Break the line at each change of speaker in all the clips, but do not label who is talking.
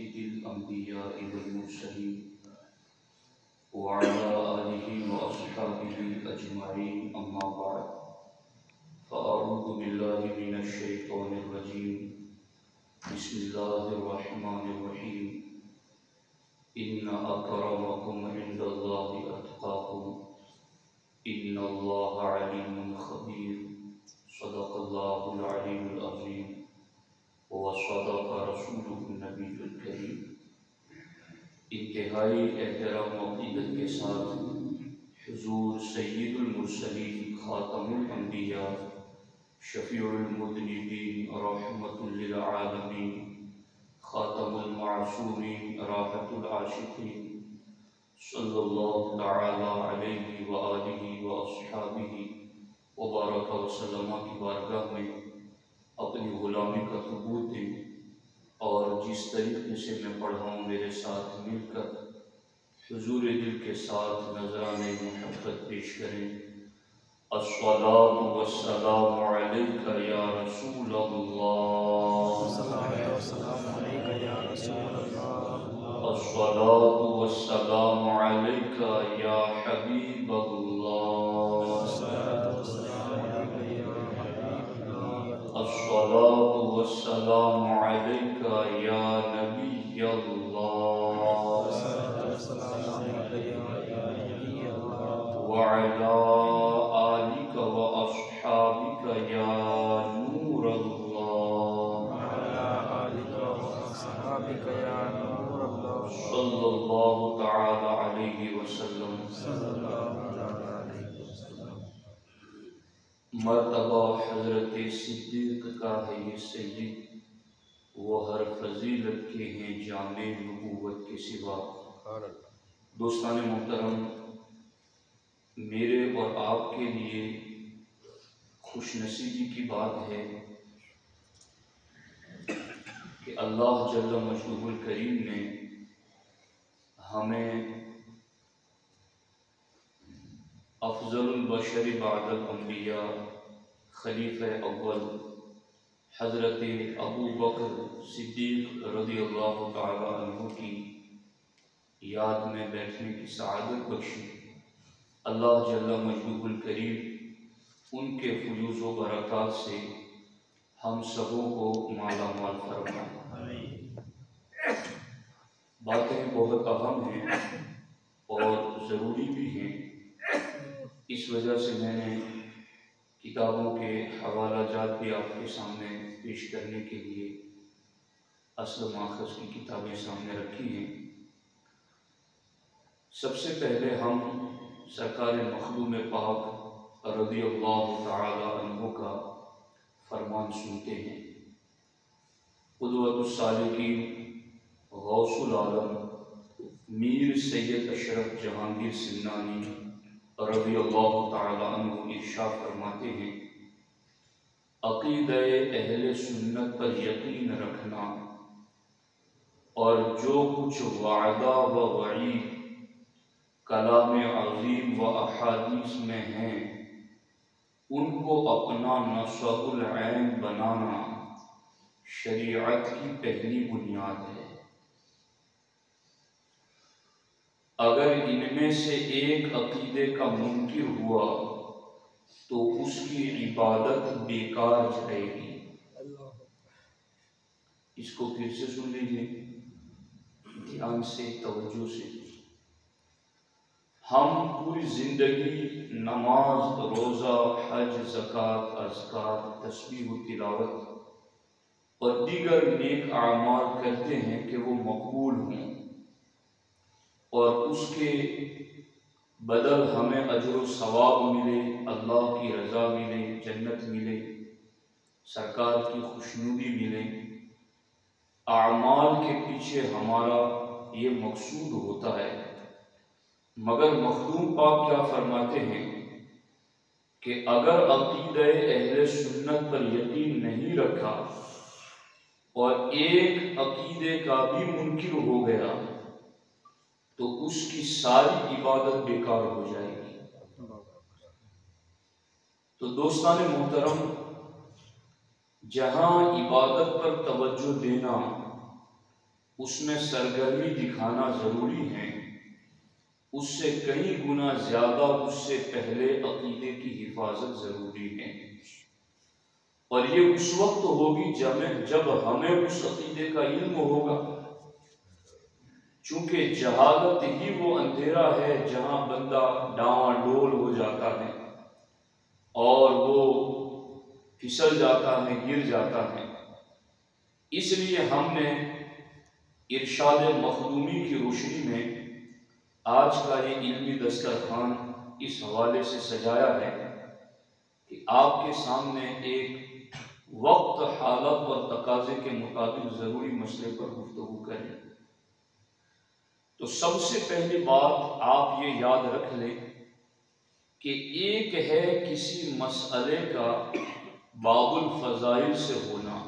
सय्यिदिल अंबिया'i वल मुरसलीन व अला आलिहि व अस्हाबिहि अजमईन अम्मा बाद फ़अऊज़ु बिल्लाहि मिनश शैतानिर रजीम बिस्मिल्लाहिर रहमानिर रहीम इन्ना अक्रमकुम इंदल्लाहि अत्क़ाकुम इन्नल्लाहा अलीमुन खबीर सदक़ल्लाहुल अलीयुल अज़ीम व सदक़ रसूलुहुन नबियुल करीम। इंतहाई एहतराम व अक़ीदत के साथ हुज़ूर सय्यिदुल मुरसलीन ख़ातमुल अंबिया शफ़ीउल मुज़निबीन रहमतुल लिल आलमीन ख़ातमुल मासूमीन राहतुल आशिक़ीन सल्लल्लाहु तआला अलैहि व आलिहि व अस्हाबिहि व बारक व सल्लम की बारगाह में अपनी ग़ुलामी का सबूत दें और जिस तरीके से मैं पढ़ा हूँ मेरे साथ मिलकर हुज़ूर दिल के साथ नज़राने मोहब्बत पेश करें। अस्सलातु वस्सलामु अलैका या रसूल अल्लाह, अस्सलातु वस्सलामु अलैका या हबीब अल्लाह, अस्सलातु वस्सलामु अलैका या नबी अल्लाह व अला आलिका व अस्हाबिका या नूर अल्लाह सल्लल्लाहु तआला अलैहि वसल्लम। मर्तबा हज़रत सिद्दीक़ का है ये सय्यद, वो हर फजीलत के हैं जामे नबूवत के सिवा। दोस्तान मोहतरम, मेरे और आपके लिए खुशनसीबी की बात है कि अल्लाह जल्ल मजदूहुल करीम ने हमें अफ़ज़लुल बशर बअदल अंबिया खलीफ़ा अव्वल हज़रत अबू बकर सिद्दीक़ रज़ियल्लाहु तआला अन्हु की याद में बैठने की सआदत बख्शी। अल्लाह जल्ल मजदूहुल करीम उनके फयूज़ व बरक़ात से हम सबों को माला माल फरमाए। बातें बहुत अहम हैं और ज़रूरी भी हैं, इस वजह से मैंने किताबों के हवाला जात भी आपके सामने पेश करने के लिए असल माखज़ की किताबें सामने रखी हैं। सबसे पहले हम सरकार मखदूम पाक रज़ियल्लाहु तआला अन्हु का फरमान सुनते हैं। क़ुदवतुस सालिकीन गौसुल आलम मीर सैयद अशरफ जहांगीर सिन्नानी रज़ियल्लाहु तआला अन्हु इरशाद फरमाते हैं, अक़ीदे अहले सुन्नत पर यकीन रखना और जो कुछ वादा व वईद कलाम अज़ीम व अहादीस में हैं उनको अपना नस्बुल ऐन बनाना शरीअत की पहली बुनियाद है। अगर इनमें से एक अक़ीदे का मुनकिर हुआ तो उसकी इबादत बेकार जाएगी। इसको फिर से सुन लीजिए ध्यान से, तवज्जो से। हम पूरी जिंदगी नमाज, रोज़ा, हज, ज़कात, अज़कार, तस्बीह व तिलावत और दीगर नेक आमाल करते हैं कि वो मकबूल हों और उसके बदल हमें अजर व सवाब मिले, अल्लाह की रज़ा मिले, जन्नत मिले, सरकार की खुशनुदी मिले। आमाल के पीछे हमारा ये मकसूद होता है। मगर मखदूम पाक क्या फरमाते हैं कि अगर अक़ीदे अहले सुन्नत पर यकीन नहीं रखा और एक अक़ीदे का भी मुनकिर हो गया तो उसकी सारी इबादत बेकार हो जाएगी। तो दोस्तान मोहतरम, जहाँ इबादत पर तवज्जो देना उसमें सरगर्मी दिखाना ज़रूरी है, उससे कई गुना ज़्यादा उससे पहले अकीदे की हिफाजत ज़रूरी है। और ये उस वक्त होगी जब हमें उस अकीदे का इल्म होगा, चूंकि जहालत ही वो अंधेरा है जहां बंदा डावाडोल हो जाता है और वो फिसल जाता है, गिर जाता है। इसलिए हमने इरशाद मखदूमी की रोशनी में आज का ये इल्मी दस्तरखान इस हवाले से सजाया है कि आपके सामने एक वक्त, हालत और तकाजे के मुताबिक ज़रूरी मसले पर गुफ्तगू करें। तो सबसे पहली बात आप ये याद रख लें कि एक है किसी मसले का बाबुल फ़ज़ाइल से होना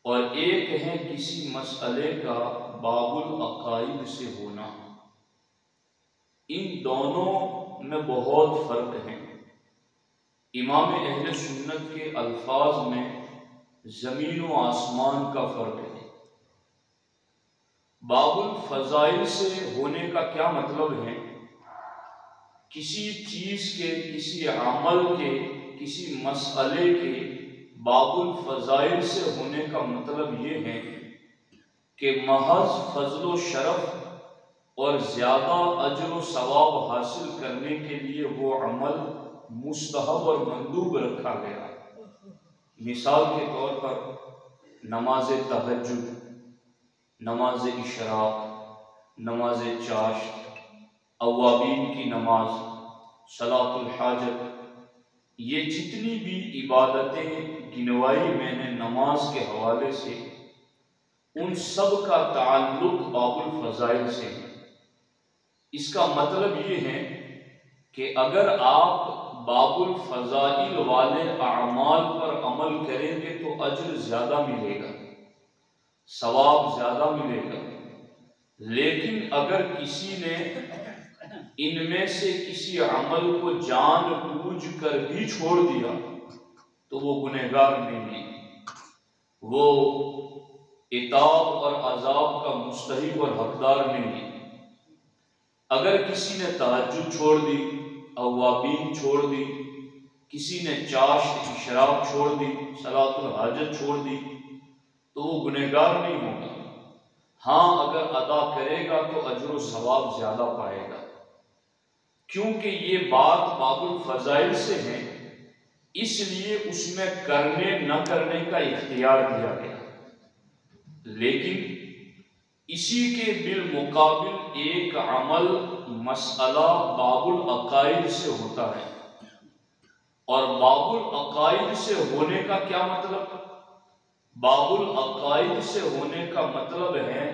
और एक है किसी मसले का बाबुल अकाइद से होना। इन दोनों में बहुत फ़र्क है। इमाम अहले सुन्नत के अल्फाज में ज़मीन व आसमान का फ़र्क है। बाबुल फ़ज़ाइल से होने का क्या मतलब है? किसी चीज़ के, किसी अमल के, किसी मसले के बाबुल फ़ज़ाइल से होने का मतलब ये है कि महज फ़ज़ल व शरफ़ और ज़्यादा अजर व सवाब हासिल करने के लिए वो अमल मुस्तहब और मंदूब रखा गया। मिसाल के तौर पर नमाज तहज्जुद, नमाज इशराक, नमाज चाश्त, अवाबीन की नमाज, सलातुल हाजत, ये जितनी भी इबादतें गिनवाई मैंने नमाज के हवाले से, उन सब का ताल्लुक बाबुल फ़ज़ाइल से है। इसका मतलब ये है कि अगर आप बाबुल फ़ज़ाइल वाले अमाल पर अमल करेंगे तो अज्र ज़्यादा मिलेगा, सवाब ज़्यादा मिलेगा। लेकिन अगर किसी ने इनमें से किसी अमल को जानबूझ कर भी छोड़ दिया तो वो गुनहगार नहीं है, वो इताब और अजाब का मुस्तहिक और हकदार नहीं है। अगर किसी ने तहज्जुद छोड़ दी, अवाबीन छोड़ दी, किसी ने चाश्त की शराब छोड़ दी, सलातुल हाजत छोड़ दी, तो वो गुनहगार नहीं होगा। हाँ, अगर अदा करेगा तो अजर व सवाब ज्यादा पाएगा, क्योंकि ये बात बाबुल फ़ज़ाइल से है, इसलिए उसमें करने न करने का इख्तियार दिया गया। लेकिन इसी के बिलमुकाबिल एक अमल, मसला बाबुल अकाइद से होता है। और बाबुल अकाइद से होने का क्या मतलब? बाबुल अकाइद से होने का मतलब है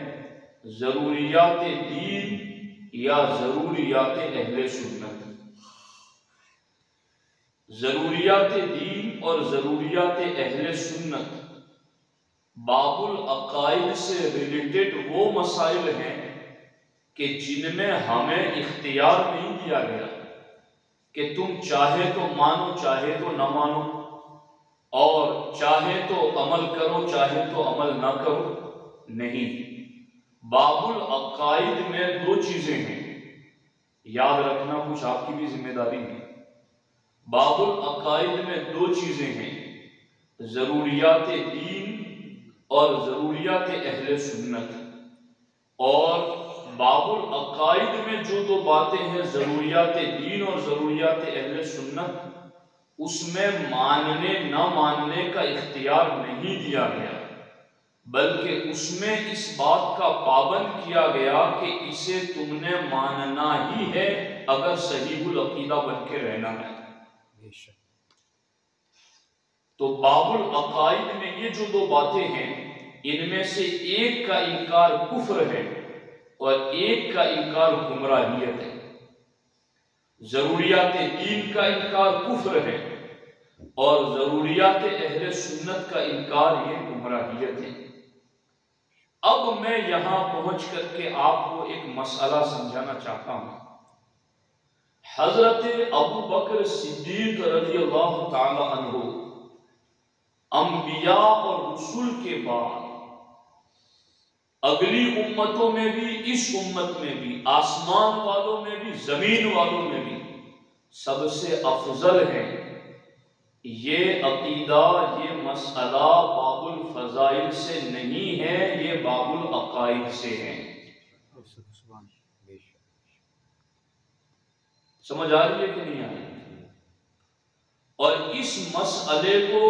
ज़रूरियात दीन या ज़रूरियात अहले सुन्नत। ज़रूरियात दीन और ज़रूरियात अहले सुन्नत बाबुल अकाइद से रिलेटेड वो मसाइल हैं कि जिनमें हमें इख्तियार नहीं दिया गया कि तुम चाहे तो मानो, चाहे तो न मानो, और चाहे तो अमल करो, चाहे तो अमल ना करो। नहीं, बाबुल अकाइद में दो चीजें हैं, याद रखना, कुछ आपकी भी जिम्मेदारी है। बाबुल अकाइद में दो चीजें हैं, ज़रूरियात दीन और ज़रूरियात अहले सुन्नत। और बाबुल अकाइद में जो दो बातें हैं, ज़रूरियात दीन और ज़रूरियात अहले सुन्नत, उसमें मानने न मानने का इख्तियार नहीं दिया गया, बल्कि उसमें इस बात का पाबंद किया गया कि इसे तुमने मानना ही है अगर सहीहुल अकीदा बन के रहना है। तो बाबुल अकाइद में ये जो दो बातें हैं, इनमें से एक का इनकार कुफ्र है और एक का इनकार गुमराहियत है। ज़रूरियात दीन का इनकार कुफ्र है और ज़रूरियात अहले सुन्नत का इनकार ये गुमराहियत है। अब मैं यहां पहुंच करके आपको एक मसला समझाना चाहता हूं। हजरत अबू बकर सिद्दीक रज़ियल्लाहु ताला अन्हु अंबिया और रसूल के बाद अगली उम्मतों में भी, इस उम्मत में भी, आसमान वालों में भी, जमीन वालों में भी सबसे अफजल है। ये अकीदा, ये मसला बाबुल फजाइल से नहीं है, ये बाबुल अकाइद से है। समझ आ रही है कि नहीं आ रही? और इस मसले को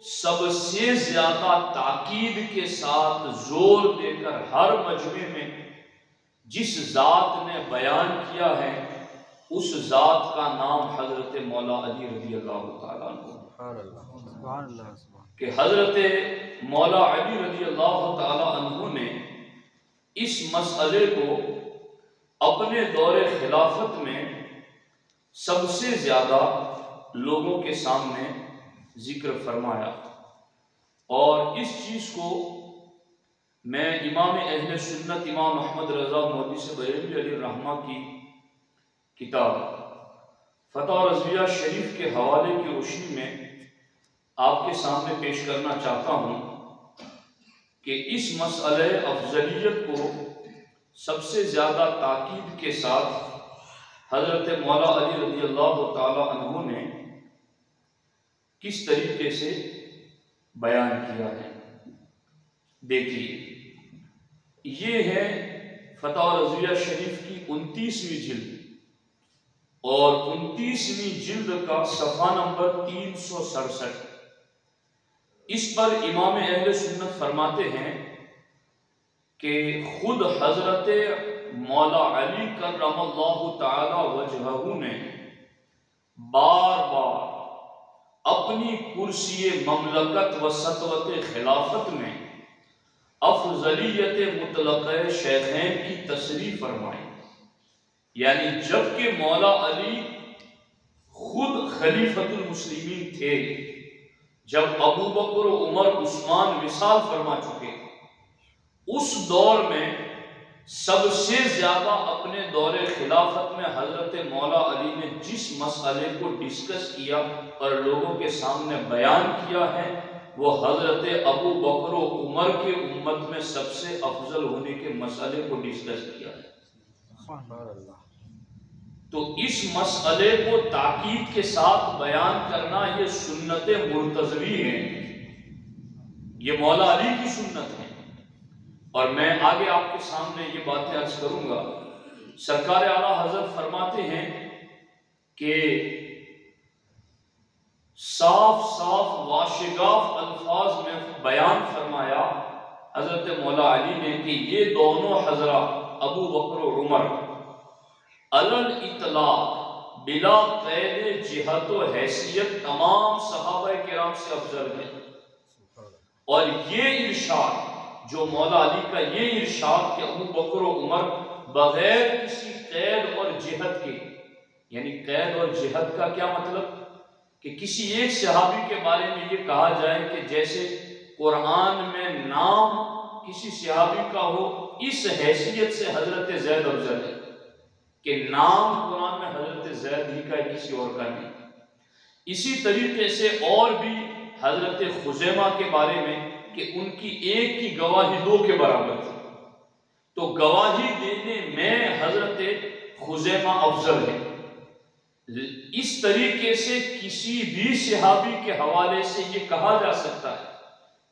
सबसे ज्यादा ताकीद के साथ जोर देकर हर मजमे में जिस जात ने बयान किया है उस जात का नाम हजरत मौला अली रज़ी अल्लाह तआला अन्हु, कि हजरत मौला अली रज़ी अल्लाह तआला अन्हु ने इस मसले को अपने दौरे खिलाफत में सबसे ज्यादा लोगों के सामने जिक्र फरमाया। और इस चीज को मैं इमाम अहले सुन्नत इमाम अहमद रज़ा मौलवी से बरेलवी अलैहि रहमा की किताब फतह रज़विया शरीफ के हवाले की रोशनी में आपके सामने पेश करना चाहता हूँ कि इस मसले अफजलियत को सबसे ज़्यादा ताकीद के साथ हज़रत मौला अली रज़ी अल्लाह तआला अन्हु ने किस तरीके से बयान किया है। देखिए, ये है फतह रज़विया शरीफ की 29वीं जिल्द और 29वीं जिल्द का सफ़ा नंबर 367। इस पर इमाम अहले सुन्नत फरमाते हैं कि खुद हजरत मौला अली कर्रमल्लाहु तआला वजहहू ने बार बार अपनी कुर्सी ममलकत व सतवत खिलाफत में अफजलियत मुतलक़ शेखैन की तसरीह फरमाई। यानी जबकि मौला अली खुद खलीफतुल मुस्लिमीन थे, जब अबू बकर उमर उस्मान विसाल फरमा चुके, उस दौर में सबसे ज्यादा अपने दौरे खिलाफत में हजरत मौला अली ने जिस मसले को डिस्कस किया और लोगों के सामने बयान किया है वो हजरत अबू बकर उमर के उम्मत में सबसे अफजल होने के मसले को डिस्कस किया है। तो इस मसले को ताकीद के साथ बयान करना ये सुन्नत मुर्तज़वी है, ये मौला अली की सुन्नत है। और मैं आगे आपके सामने ये बातें अर्ज करूंगा। सरकार आला हजरत फरमाते हैं कि साफ साफ वाशिगाफ अल्फाज में बयान फरमाया हजरत मौला अली ने कि ये दोनों हजरा अबू बकर और उमर अलल इतलाक बिला कैद जिहत व हैसियत तमाम सहाबा किराम से अफजल है। और ये इरशाद जो मौला अली का ये इरशाद कि अबू बकर और उमर बगैर किसी कैद और जिहद के, यानी कैद और जिहद का क्या मतलब कि किसी एक सहाबी के बारे में ये कहा जाए कि जैसे कुरान में नाम किसी सहाबी का हो, इस हैसियत से हजरत ज़ैद अफजल है कि नाम कुरान में हजरत ज़ैद ही का है, किसी और का नहीं। इसी तरीके से और भी हजरत खुज़ैमा के बारे में कि उनकी एक की गवाही दो के बराबर थी, तो गवाही देने में हजरत खुज़ैमा अफजल है। इस तरीके से किसी भी सहाबी के हवाले से ये कहा जा सकता है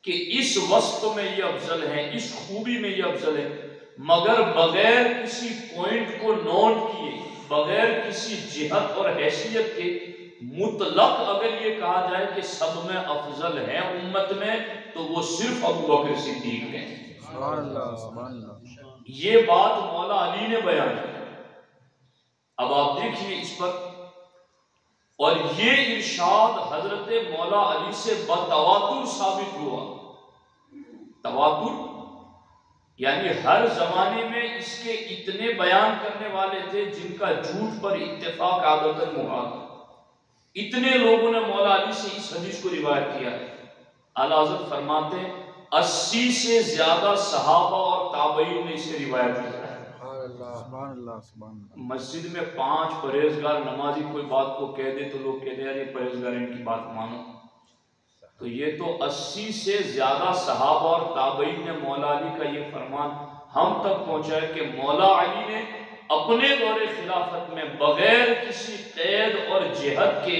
कि इस वस्फ में ये अफजल है, इस खूबी में ये अफजल है, मगर बगैर किसी पॉइंट को नोट किए, बगैर किसी जिहत और हैसियत के मुतलक अगर ये कहा जाए कि सब में अफजल है उम्मत में, तो वो सिर्फ अबू बकर सिद्दीक है। ये बात मौला अली ने बयान की। अब आप देखिए इस पर, और ये इरशाद हजरत मौला अली से बतवातुर साबित हुआ। तवातुर यानी हर जमाने में इसके इतने बयान करने वाले थे जिनका झूठ पर इत्तेफाक आदतन मुहाल, इतने लोगों ने मौला अली से इस हदीस को रिवायत किया है। आला हज़रत फरमाते 80 से ज्यादा सहाबा और ताबईन ने इसे रिवायत किया है। मस्जिद में 5 परहेजगार नमाजी कोई बात को कह दे तो लोग कहते हैं यार ये परहेजगार, इनकी बात मानो। तो ये तो 80 से ज्यादा सहाबा और ताबईन ने मौला अली का ये फरमान हम तक पहुंचाया कि मौला अली ने अपने दौरे खिलाफत में बगैर किसी कैद और जिहद के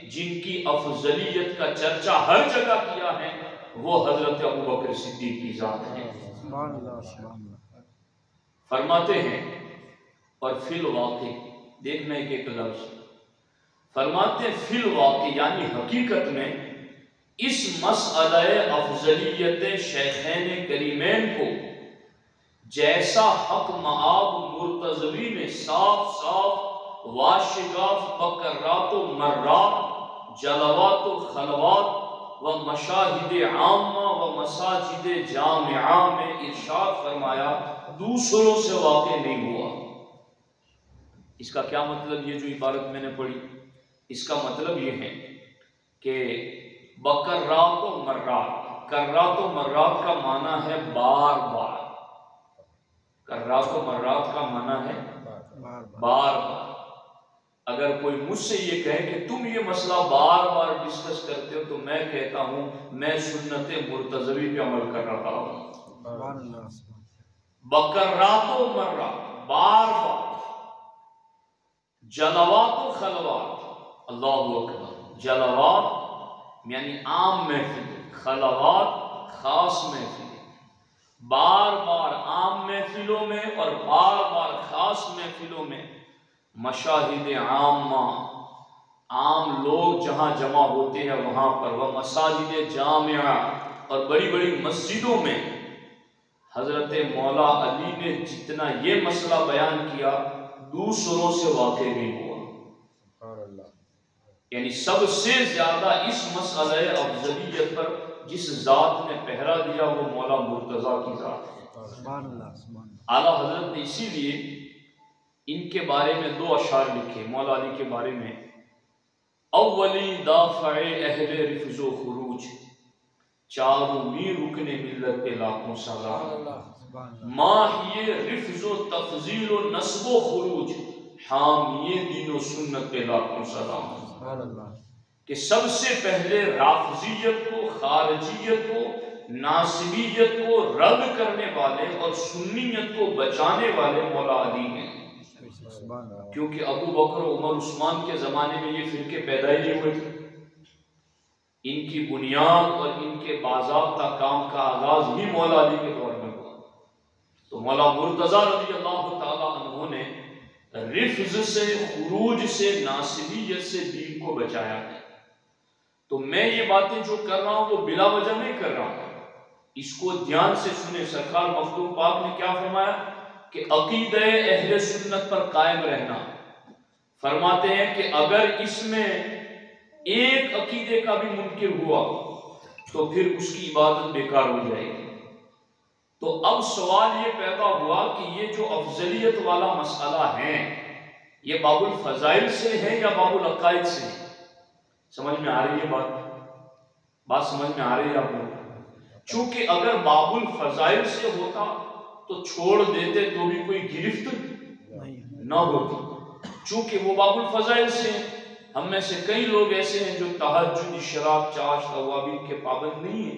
जिनकी अफजलियत का चर्चा हर जगह किया है वो हजरत अबू बकर सिद्दीक की जात है। फरमाते हैं और फिल वाक़ई, देखना एक एक लफ्ज, फरमाते फिल वाक़ई यानी हकीकत में इस मसअले अफजलियत शेखैन करीमैन को जैसा हक मआब मुर्तज़वी में साफ साफ वाशिगाफ बकर्रात मर्रात जलवात खलवात व मशाहिद आम्मा व मसाजिद जामिआ में इरशाद फरमाया, दूसरों से वाक़ई नहीं हुआ। इसका क्या मतलब? ये जो इबारत मैंने पढ़ी इसका मतलब ये है कि बकर्रात व मर्रात, कर्रात व मर्रात का माना है बार बार, कर्रात व मर्रात का माना है बार बार। अगर कोई मुझसे ये कहे कि तुम ये मसला बार बार डिस्कस करते हो तो मैं कहता हूं मैं सुन्नत मुर्तज़वी पे अमल कर रहा हूं। बकर्रातो मर्रा बार बार, जलवातो खलवात, अल्लाहु अकबर, जलवात यानी आम महफिल, खलवात खास महफिल, बार बार आम महफिलों में और बार बार खास महफिलों में मशाहिद आम्मा, आम लोग जहां जमा होते हैं वहां पर, वह मसाजिद जामिआ और बड़ी बड़ी मस्जिदों में हजरत मौला अली ने जितना ये मसला बयान किया दूसरों से वाक़ई नहीं हुआ। यानी सबसे ज्यादा इस मसले अफजलियत पर जिस जात ने पहरा दिया वो मौला मुर्तज़ा की जात है। आला हजरत ने इसीलिए इनके बारे में 2 अशार लिखे मौला अली के बारे में। अव्वली दाफ़े अहले रिफ़्ज़ो खुरूज, चारूमी रुकने मिल्लत पे लाखों सलाम, माहिए रिफ़्ज़ो तफ़ज़ीलो नस्बो खुरूज, हामिए दीनो सुन्नत पे लाखों सलाम। कि सबसे पहले राफ़ज़ियत को, खारजियत को, नासिबियत को रद्द करने वाले और सुन्नियत को बचाने वाले मौला अली हैं। क्योंकि अबू बकर, उमर, उस्मान के ज़माने में ये फ़िरके पैदा ही नहीं हुए थे। इनकी बुनियाद और इनके बाज़ाब्ता काम का आगाज़ ही मौला अली के दौर में हुआ। तो मौला मुर्तज़ा रज़ी अल्लाह ताला अन्हु ने रिफ़्ज़ से, खुरूज से, नासिबियत से दीन को बचाया है। तो मैं ये बातें जो कर रहा हूँ वो बिला वजह नहीं कर रहा हूँ, इसको ध्यान से सुने। सरकार मखदूम पाक ने क्या फरमाया कि अकीदे अहले सुन्नत पर कायम रहना। फरमाते हैं कि अगर इसमें एक अकीदे का भी मुनकिर हुआ तो फिर उसकी इबादत बेकार हो जाएगी। तो अब सवाल ये पैदा हुआ कि ये जो अफजलियत वाला मसला है ये बाबुल फजाइल से है या बाबुल अकायद से है? समझ में आ रही है बात समझ में आ रही है आपको? चूंकि अगर बाबुल फजाइल से होता तो छोड़ देते तो भी कोई गिरफ्त ना होती। चूंकि वो बाबुल फजाइल से, हम में से कई लोग ऐसे हैं जो तहज्जुद, शराब, चाश, तवाबीन के पाबंद नहीं है,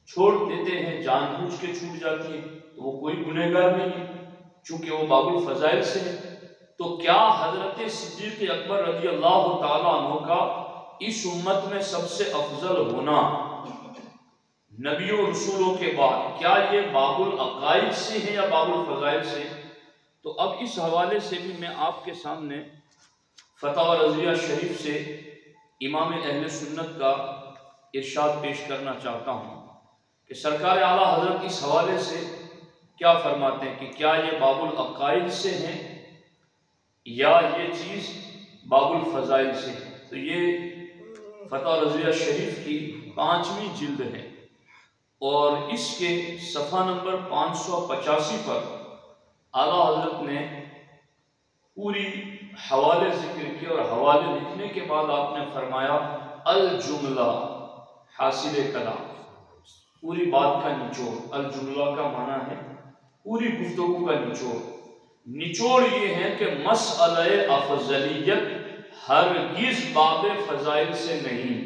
छोड़ देते हैं, जानबूझ के छूट जाती है, तो वो कोई गुनहगार नहीं है चूंकि वो बाबुल फजाइल से है। तो क्या हजरत सिद्दीक़ अकबर रज़ी अल्लाह ताला अन्हु का इस उम्मत में सबसे अफजल होना नबियों रसूलों के बाद, क्या ये बाबुल अकाइद से है या बाबुल फजाइल से? तो अब इस हवाले से भी मैं आपके सामने फतवा रज़िया शरीफ से इमाम अहले सुन्नत का इरशाद पेश करना चाहता हूँ कि सरकार आला हजरत इस हवाले से क्या फरमाते हैं कि क्या ये बाबुल अकाइद से हैं या ये चीज़ बाबुल फजाइल से है। तो ये फतवा रज़िया शरीफ की 5वीं जिल्द है और इसके सफ़ा नंबर 585 पर आला हजरत ने पूरी हवाले जिक्र किए और हवाले लिखने के बाद आपने फरमाया अल जुमला हासिल कलाम, पूरी बात का निचोड़। अल जुमला का माना है पूरी गुफ्तगू का निचोड़। निचोड़ ये है कि मसअले अफजलियत हरगिज़ बाब फजाइल से नहीं,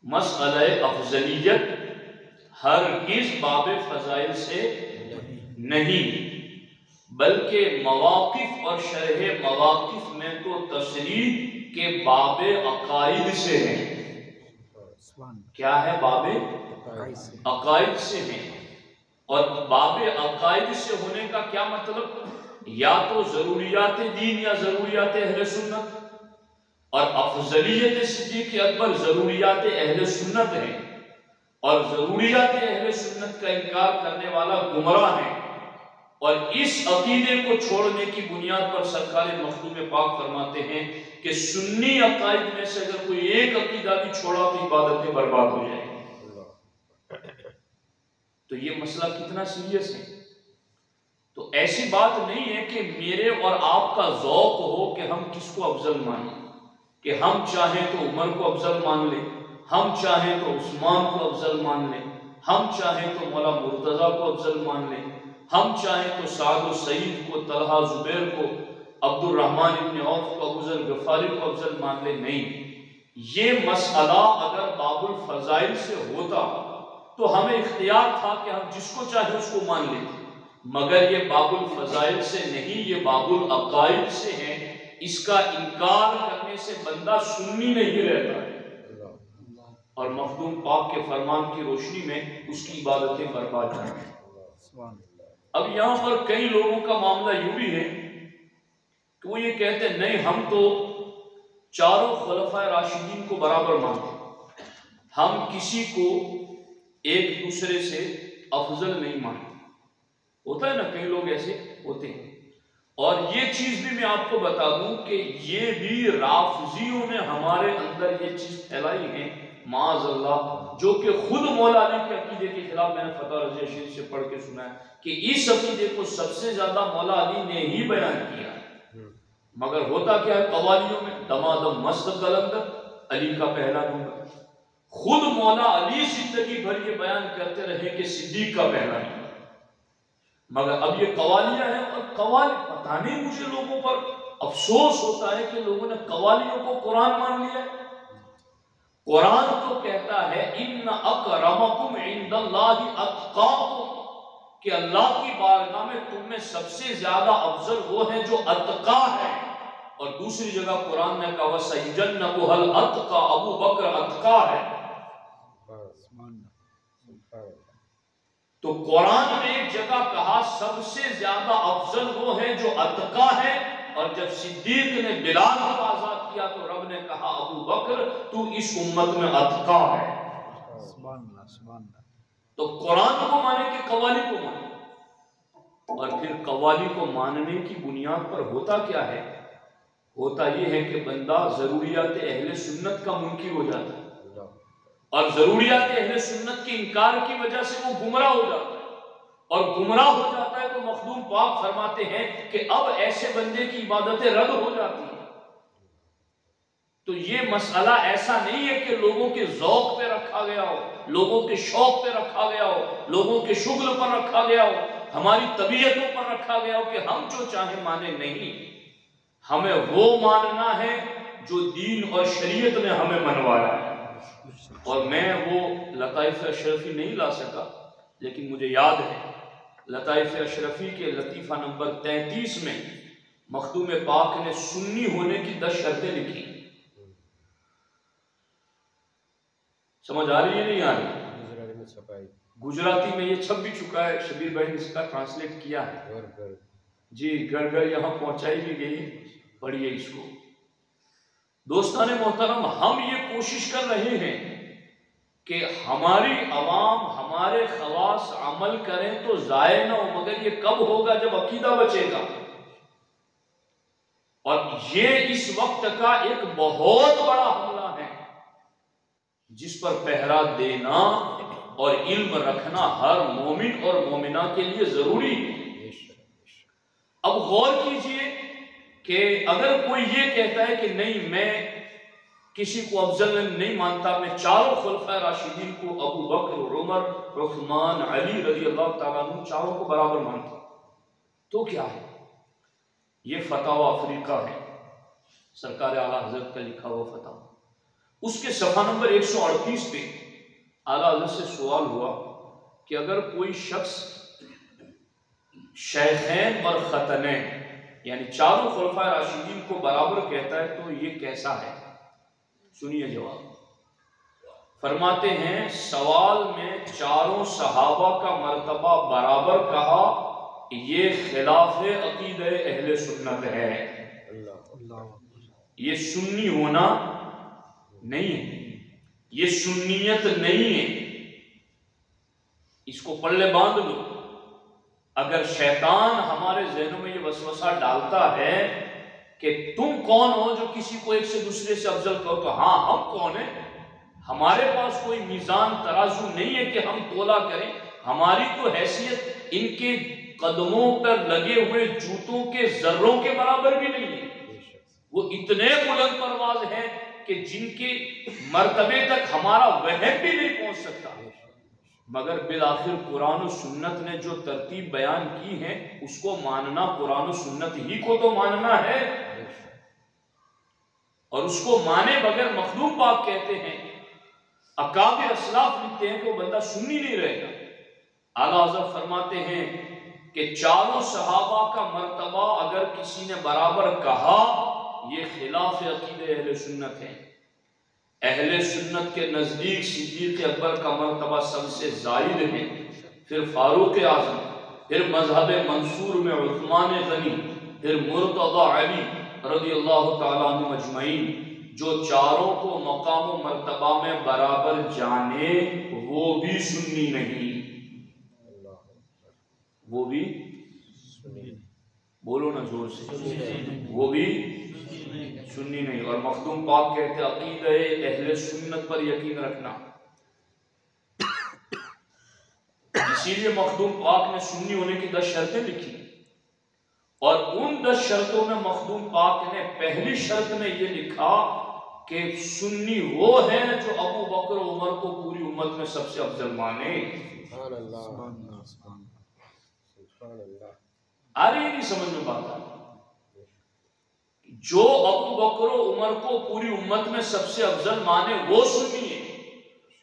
मसअले अफजलियत हरगिज़ बाब फजाइल से नहीं, बल्कि मवाकिफ और शरह मवाकिफ में तो तशरीह के बाब अकाइद से है। क्या है? बाब अकाइद से है। और बाब अकाइद से होने का क्या मतलब? या तो जरूरियात दीन या जरूरियात अहले सुन्नत, और अफजलियत सिद्दीक़ अकबर जरूरियात अहले सुन्नत है, और जरूरियात अहले सुन्नत का इनकार करने वाला गुमराह है। और इस अकीदे को छोड़ने की बुनियाद पर सरकार मखदूम पाक फरमाते हैं कि सुन्नी अकाइद में से अगर कोई एक अकीदा भी छोड़ा तो इबादतें बर्बाद हो जाएगी। तो ये मसला कितना सीरियस है। तो ऐसी बात नहीं है कि मेरे और आपका ज़ौक़ हो कि हम किसको अफजल मानें, कि हम चाहें तो उमर को अफजल मान लें, हम चाहें तो उस्मान को अफजल मान लें, हम चाहें तो मौला मुर्तज़ा को अफजल मान लें, हम चाहें तो साद व सईद को, तलहा जुबैर को, अब्दुर्रहमान इब्न औफ को, अबू ज़र गफ़ारी को अफजल मान लें। नहीं, ये मसला अगर बाबुल फजाइल से होता तो हमें इख्तियार था कि हम जिसको चाहे उसको मान लेते, मगर ये बाबुल फजाइल से नहीं, ये बाबुल अकाइद से है। इसका इनकार करने से बंदा सुन्नी नहीं रहता है, और मखदूम पाक के फरमान की रोशनी में उसकी इबादतें बर्बाद हैं। अब यहाँ पर कई लोगों का मामला यूं भी है कि वो ये कहते हैं नहीं, हम तो चारों खुलफाए राशिदीन को बराबर मानते, हम किसी को एक दूसरे से अफजल नहीं मानते। होता है ना, कई लोग ऐसे होते हैं। और ये चीज भी मैं आपको बता दूं कि ये भी राफजियों ने हमारे अंदर ये चीज फैलाई है माअज़ल्लाह, जो कि खुद मौला अली के अकीदे के खिलाफ, मैंने फतवा रज़िया शरीफ से पढ़ के सुना है कि इस अकीदे को सबसे ज्यादा मौला अली ने ही बयान किया। मगर होता क्या है, कवालियों में दमादम मस्त कलंदर अली का पहला नंबर। खुद मौला अली जिंदगी भर ये बयान करते रहे कि सिद्दीक का पहला नंबर, मगर अब ये कवालियां हैं। और कवाली, पता नहीं मुझे लोगों पर अफसोस होता है कि लोगों ने कवालियों को कुरान मान लिया। कुरान तो कहता है इन्न अकरमकुम इंदल्लाहि अत्काकुम, कि अल्लाह की बारगाह में तुम में सबसे ज्यादा अफजल वो है जो अत्का है। और दूसरी जगह कुरान ने कहा वसयजन्नबुहुल अत्का, अबू बकर अत्का है। तो कुरान ने एक जगह कहा सबसे ज्यादा अफजल वो है जो अत्का है, और जब सिद्दीक ने बिलाल को आजाद किया तो रब ने कहा अबू बकर तू इस उम्मत में अत्का है। तो कुरान को माने कि कवाली को माने? और फिर कवाली को मानने की बुनियाद पर होता क्या है? होता यह है कि बंदा जरूरियात अहले सुन्नत का मुनकिर हो जाता है, और जरूरियात अहले सुन्नत के इनकार की वजह से वो गुमराह हो जाता है। और गुमराह हो जाता है तो मखदूम पाक फरमाते हैं कि अब ऐसे बंदे की इबादतें रद्द हो जाती हैं। तो ये मसला ऐसा नहीं है कि लोगों के ज़ौक़ पे रखा गया हो, लोगों के शौक पे रखा गया हो, लोगों के शुगल पर रखा गया हो, हमारी तबीयतों पर रखा गया हो कि हम जो चाहे माने। नहीं, हमें वो मानना है जो दीन और शरीयत ने हमें मनवाया है। और मैं वो लताइफ अशरफी नहीं ला सका, लेकिन मुझे याद है लताइफ अशरफी के लतीफ़ा नंबर 33 में मखदूम पाक ने सुन्नी होने की 10 शर्तें लिखी। समझ आ रही है नहीं आ रही? गुजराती में ये छप भी चुका है, शबीर भाई ने इसका ट्रांसलेट किया है जी, घर घर यहाँ पहुंचाई भी गई। पढ़िए इसको। दोस्ताने मोहतरम, हम ये कोशिश कर रहे हैं कि हमारी अवाम हमारे खवास अमल करें तो जाए ना हो, मगर ये कब होगा? जब अकीदा बचेगा। और ये इस वक्त का एक बहुत बड़ा हमला है जिस पर पहरा देना और इल्म रखना हर मोमिन और मोमिना के लिए जरूरी है। अब गौर कीजिए कि अगर कोई ये कहता है कि नहीं, मैं किसी को अफजल नहीं मानता, मैं चारों खुलफाए राशिदीन को, अबू बकर, उमर, उस्मान, अली रज़ी अल्लाह तआला अन्हु, चारों को बराबर मानता, तो क्या है? ये फतवा अफ्रीका है, सरकार आला हजरत का लिखा हुआ फतवा। उसके सफ़ा नंबर 138 पे आला हज़रत से सवाल हुआ कि अगर कोई शख्स शेखैन और खतनैन यानी चारों खुलफाए राशिदीन को बराबर कहता है तो ये कैसा है? सुनिए जवाब। फरमाते हैं सवाल में चारों सहाबा का मर्तबा बराबर कहा, ये खिलाफ अकीदे अहले सुन्नत है। ये सुन्नी होना नहीं है, ये सुन्नियत नहीं है। इसको पल्ले बांध लो। अगर शैतान हमारे ज़हनों में ये वसवसा डालता है कि तुम कौन हो जो किसी को एक से दूसरे से अफजल करो, तो हाँ हम कौन है, हमारे पास कोई मीज़ान तराजू नहीं है कि हम तोला करें। हमारी तो हैसियत इनके कदमों पर लगे हुए जूतों के जर्रों के बराबर भी नहीं है। वो इतने बुलंद परवाज हैं कि जिनके मर्तबे तक हमारा वहम भी नहीं पहुंच सकता। मगर बिलाखिर कुरान और सुन्नत ने जो तरतीब बयान की है उसको मानना, कुरान और सुन्नत ही को तो मानना है। और उसको माने बगैर मखदूम पाक कहते हैं, अकाबिर असलाफ लिखते हैं कि वो बंदा सुन्नी नहीं रहेगा। आला हज़रत फरमाते हैं कि चारों सहाबा का मर्तबा अगर किसी ने बराबर कहा, ये खिलाफ अकीदे अहले सुन्नत है। अहले सुन्नत के नज़दीक सिद्दीक़ अकबर का मर्तबा सबसे ज़ायद है, फिर फारूक आज़म, फिर मज़हब मंसूर में उस्मान गनी, फिर मुर्तज़ा अली रज़ियल्लाहु ताला अन्हु अजमईन। जो चारों को मकाम व मर्तबा में बराबर जाने वो भी सुन्नी नहीं, वो भी बोलो ना जोर से, वो भी सुन्नी नहीं। और मखदूम पाक कहते हैं अकीदे अहले सुन्नत पर यकीन रखना। इसीलिए मखदूम पाक ने सुन्नी होने की 10 शर्तें लिखी, और उन 10 शर्तों में मखदूम पाक ने पहली शर्त में यह लिखा कि सुन्नी वो है जो अबू बकर उमर को पूरी उम्मत में सबसे अफजल माने। आ रही नहीं समझ में बात आ? जो अबू बकर उमर को पूरी उम्मत में सबसे अफजल माने वो सुन्नी है।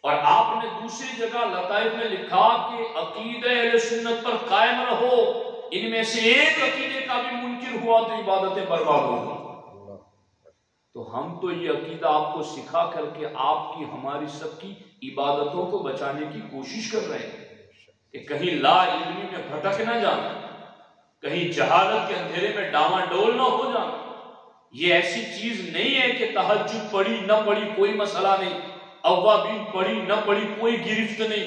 और आपने दूसरी जगह लताइफ में लिखा कि अकीदे अहले सुन्नत पर कायम रहो, इनमें से एक अकीदे का भी मुनकिर हुआ तो इबादतें बर्बाद होगी। तो हम तो ये अकीदा आपको सिखा करके आपकी हमारी सबकी इबादतों को बचाने की कोशिश कर रहे हैं कि कहीं ला इल्मी में भटक ना जाना, कहीं जहालत के अंधेरे में डामाडोल ना हो जाना। ये ऐसी चीज नहीं है कि तहज्जुद पढ़ी न पढ़ी कोई मसला नहीं, अव्वाबीन पढ़ी न पढ़ी कोई गिरफ्त नहीं,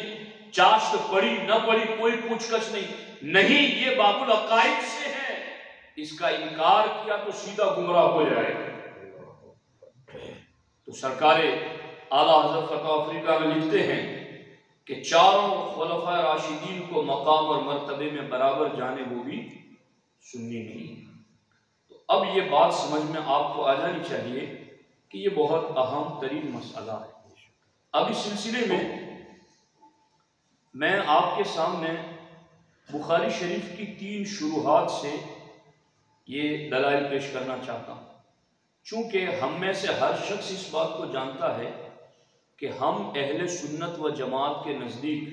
चाश्त पढ़ी न पढ़ी कोई पूछकछ नहीं। ये बाबुल अकाइद से है, इसका इनकार किया तो सीधा गुमराह हो जाएगा। तो सरकारे आला हज़रत फतवा अफ्रीका में लिखते हैं कि चारों खुलफाए राशिदीन को मकाम और मर्तबे में बराबर जाने वो भी सुन्नी नहीं। तो अब ये बात समझ में आपको आ जानी चाहिए कि ये बहुत अहम तरीन मसला है। अब इस सिलसिले में मैं आपके सामने बुखारी शरीफ की 3 शुरूहात से ये दलाइल पेश करना चाहता हूँ। चूंकि हम में से हर शख्स इस बात को जानता है कि हम अहले सुन्नत व जमात के नज़दीक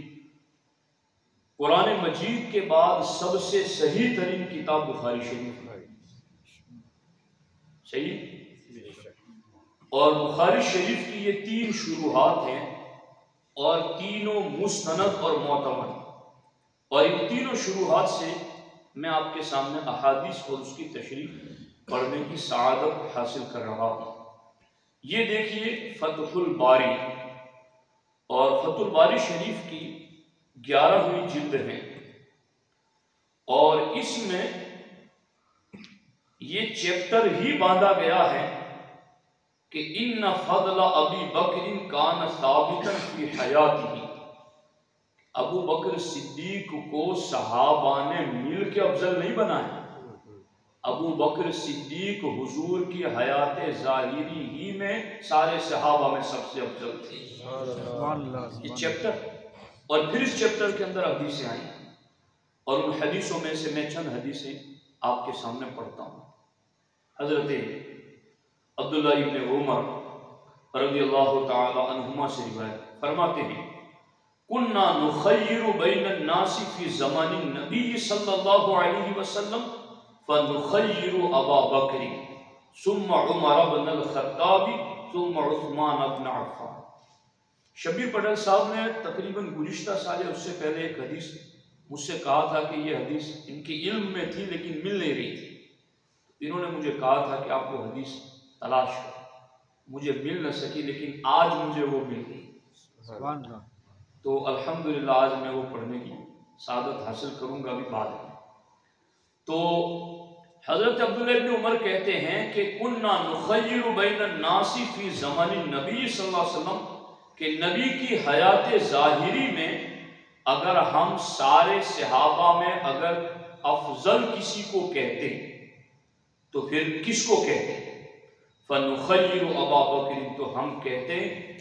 कुरान मजीद के बाद सबसे सही तरीन किताब बुखारी शरीफ है। सही। और बुखारी शरीफ की ये 3 शुरूहात हैं और तीनों मुस्तनद और मोतमद। और इन तीनों शुरूहात से मैं आपके सामने अहादीस और उसकी तशरीह पढ़ने की सआदत हासिल कर रहा हूँ। ये देखिए फतहुल बारी, और फतहुल बारी शरीफ की 11वीं जिल्द है, और इसमें ये चैप्टर ही बांधा गया है कि इन्ना फज़ला अबी बकर कान साबितन फी हयातिही। अबू बकर सिद्दीक को सहाबा ने मिल के अफजल नहीं बनाया। अबू बकर सिद्दीक हुजूर की हयात ज़ाहिरी ही में सारे सहाबा में सबसे अफजल थे। ये चैप्टर, और फिर इस चैप्टर के अंदर हदीसें आई, और उन हदीसों में से मैं चंद हदीसें आपके सामने पढ़ता हूँ। हजरत अब्दुल्लाह इब्न उमर रज़ियल्लाहु ताला अन्हुमा से रिवायत फरमाते हैं, कुन्ना नुखय्यिरु बैनन नासी फी ज़मानिन नबी सल्लल्लाहु अलैहि वसल्लम फनुखय्यिरु अबा बकर सुम्मा उमर इब्न अल-खत्ताब सुम्मा उस्मान इब्न अफ़्फ़ान। शबीर पटेल साहब ने तकरीबन गुज़िश्ता साल या उससे पहले एक हदीस मुझसे कहा था कि ये हदीस इनके इल्म में थी लेकिन मिल नहीं रही थी। इन्होंने मुझे कहा था कि आप वो हदीस तलाश करो। मुझे मिल न सकी लेकिन आज मुझे वो मिल गई। तो अल्हम्दुलिल्लाह आज मैं वो पढ़ने की सादत हासिल करूंगा अभी बाद में। तो हजरत अब्दुल्लाह इब्न उमर कहते हैं कि कुन्ना नुखय्यिरु बैनन नासी फी ज़मानिन नबी सल्लल्लाहु अलैहि वसल्लम के नबी की हयात ज़ाहिरी में अगर हम सारे सहाबा में अगर अफजल किसी को कहते तो फिर किसको कहते? फनुखय्यिरु अबा बकर, तो हम कहते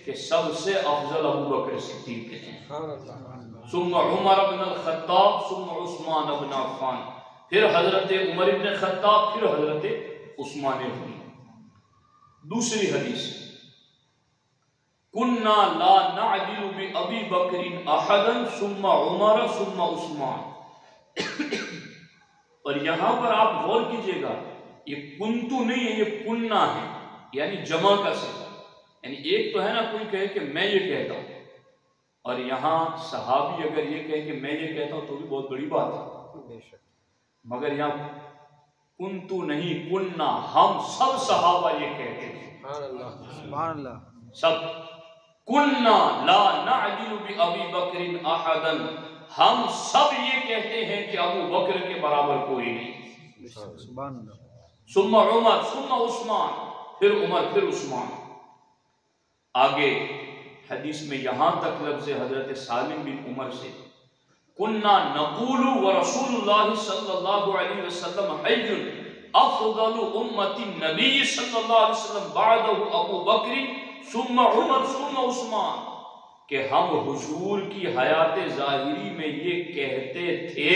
कि सबसे अफजल अबू बकर सिद्दीक हैं। सुम्मा उमर इब्न अल-खत्ताब सुम्मा उस्मान इब्न अफ़्फ़ान, फिर हजरत उमर इब्न खत्ताब, फिर हजरत उस्मान गनी। दूसरी हदीस, कुन्ना ला नअदिलु बि अबी बकरिन अहदन सुम्मा उमर सुम्मा उस्मान। और यहां पर आप गौर कीजिएगा, ये कुंतु नहीं है, ये कुन्ना है, यानी जमा का सिगा। यानी एक तो है ना कोई कहे कि मैं ये कहता हूं, और यहां सहाबी अगर ये कहे कि मैं ये कहता हूं तो भी बहुत बड़ी बात है। मगर यहाँ कुंतु नहीं, कुन्ना, हम सब सहाबा ये कहते हैं, सब। कुन्ना ला नअदिलु बि अबी बकरिन अहदन, हम सब ये कहते हैं कि अबू बकर के बराबर कोई नहीं। सुम्मा उमर सुम्मा उस्मान, फिर उमर फिर उस्मान। आगे हदीस में यहां तक लफ्ज़ हजरत सालिम बिन उमर से, कुन्ना नक़ूलु व रसूलुल्लाह सल्लल्लाहु अलैहि वसल्लम हय्युन अफ़ज़लु उम्मति नबी सल्लल्लाहु अलैहि वसल्लम बअदहु अबू बकर सुम्मा उमर सुम्मा उस्मान, कि हम हुजूर की हयात ज़ाहिरी में ये कहते थे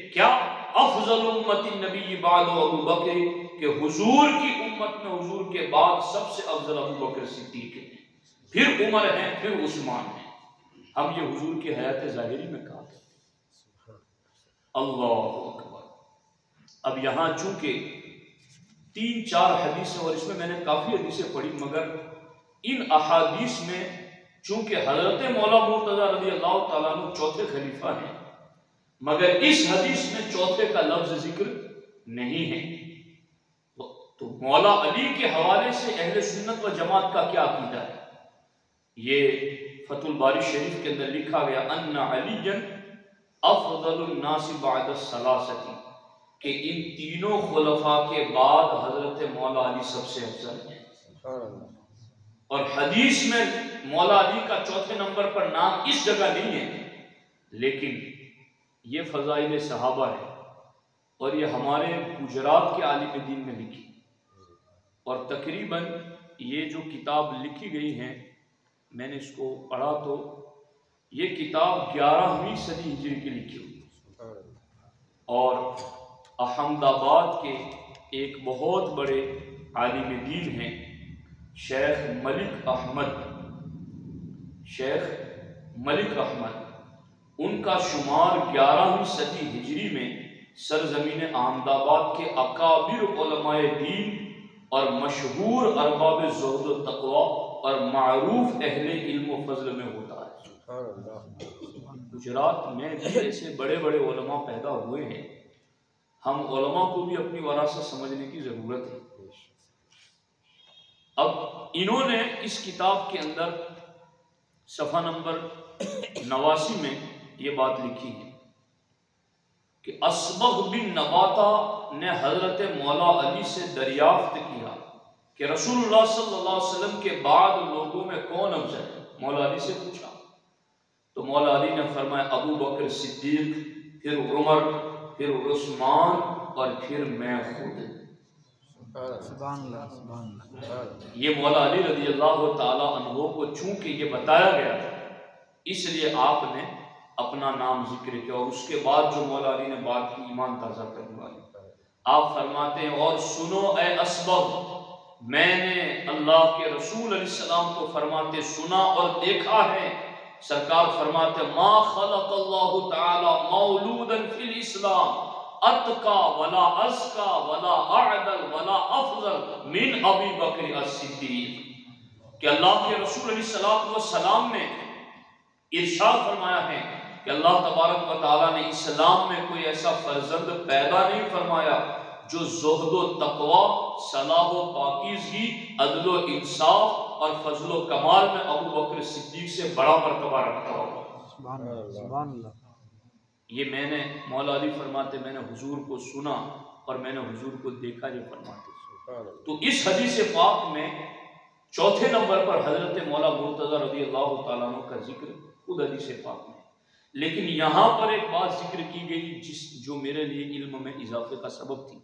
क्या? अफ़ज़ल उम्मति नबी बअदहु अबू बकर, कि हुजूर की उम्मत में हुजूर के बाद सबसे अफजल अबू बकर सिद्दीक है, फिर उमर है, फिर उस्मान है। हम ये हुजूर की हयात ज़ाहिरी में कहा था। अल्लाहु अकबर। अब यहाँ चूंकि 3-4 हदीसें, और इसमें मैंने काफ़ी हदीसें पढ़ी, मगर इन अहादीस में चूंकि हजरत मौला मुर्तज़ा रज़ियल्लाहु ताला अन्हु चौथे खलीफा हैं, मगर इस हदीस में चौथे का लफ्ज़ जिक्र नहीं है। तो मौला अली के हवाले से अहले सुन्नत व जमात का क्या अकीदा है? ये फतहुल बारी शरीफ के अंदर लिखा गया, अन्ना अलीयन अफ़ज़लुन नासि बअद सलासती, कि इन तीनों खुलफा के बाद हजरत मौला अली सबसे अफजल हैं। और हदीस में मौला अली का चौथे नंबर पर नाम इस जगह नहीं है, लेकिन ये फ़ज़ाइल सहाबा है, और ये हमारे गुजरात के आलिम दीन में लिखी। और तकरीबन ये जो किताब लिखी गई है, मैंने इसको पढ़ा तो ये किताब 11वीं सदी हिजरी की लिखी हुई, और अहमदाबाद के एक बहुत बड़े आलिम दीन हैं शेख मलिक अहमद, उनका शुमार 11वीं सदी हिजरी में सरजमीन अहमदाबाद के अकाबिर उलमाए दीन और मशहूर अरबाब ज़ुहद व तक़वा और मारूफ अहले इल्म व फज़ल में होता है। गुजरात में ऐसे बड़े बड़े उलमा पैदा हुए हैं, हम उलमा को भी अपनी वरासत समझने की ज़रूरत है। अब इन्होंने इस किताब के अंदर सफ़ा नंबर 89 में ये बात लिखी है कि असबग़ बिन नबाता ने हज़रत मौला अली से दरियाफ्त किया कि रसूलुल्लाह सल्लल्लाहु अलैहि वसल्लम के बाद लोगों में कौन अफजल है? मौला अली से पूछा तो मौला अली ने फरमाया अबू बकर सिद्दीक, फिर उमर, फिर उस्मान, और फिर मैं खुद। ये मौला अली रज़ियल्लाहु ताला अन्हु को चूंकि ये बताया गया था, इसलिए आपने अपना नाम जिक्र किया। और उसके बाद जो मौला अली ने बात की ईमान ताज़ा करने वाली, आप फरमाते हैं और सुनो ए असबग़, मैंने अल्लाह के रसूल अलैहिस्सलाम को फरमाते सुना और देखा है। सरकार फरमाते मा खलक़ल्लाहु तआला मौलूदन फिल इस्लाम अतका वला अस्का वला अअदल वला अफजल मिन अबी बकर as-सिद्दीक कि अल्लाह के रसूल अलैहिस्सलाम ने इरशाद फरमाया है कि अल्लाह तबारक व तआला ने इस्लाम में कोई ऐसा फर्जंद पैदा नहीं फरमाया जो ज़ुहद व तक़वा, सलाह व पाकीज़गी, अदल व इंसाफ और फजल व कमाल में अबू बकर सिद्दीक से बड़ा मर्तबा रखता होगा। सुभान अल्लाह। ये मैंने मौला अली फरमाते मैंने हुजूर को सुना और मैंने हुजूर को देखा, ये फरमाते। तो इस हदीस पाक में चौथे नंबर पर हजरत मौला मुर्तज़ा रज़ियल्लाहु ताला अन्हु का जिक्र खुद हदीस पाक में। लेकिन यहाँ पर एक बात जिक्र की गई जो मेरे लिए इल्म में इजाफे का सबब थी।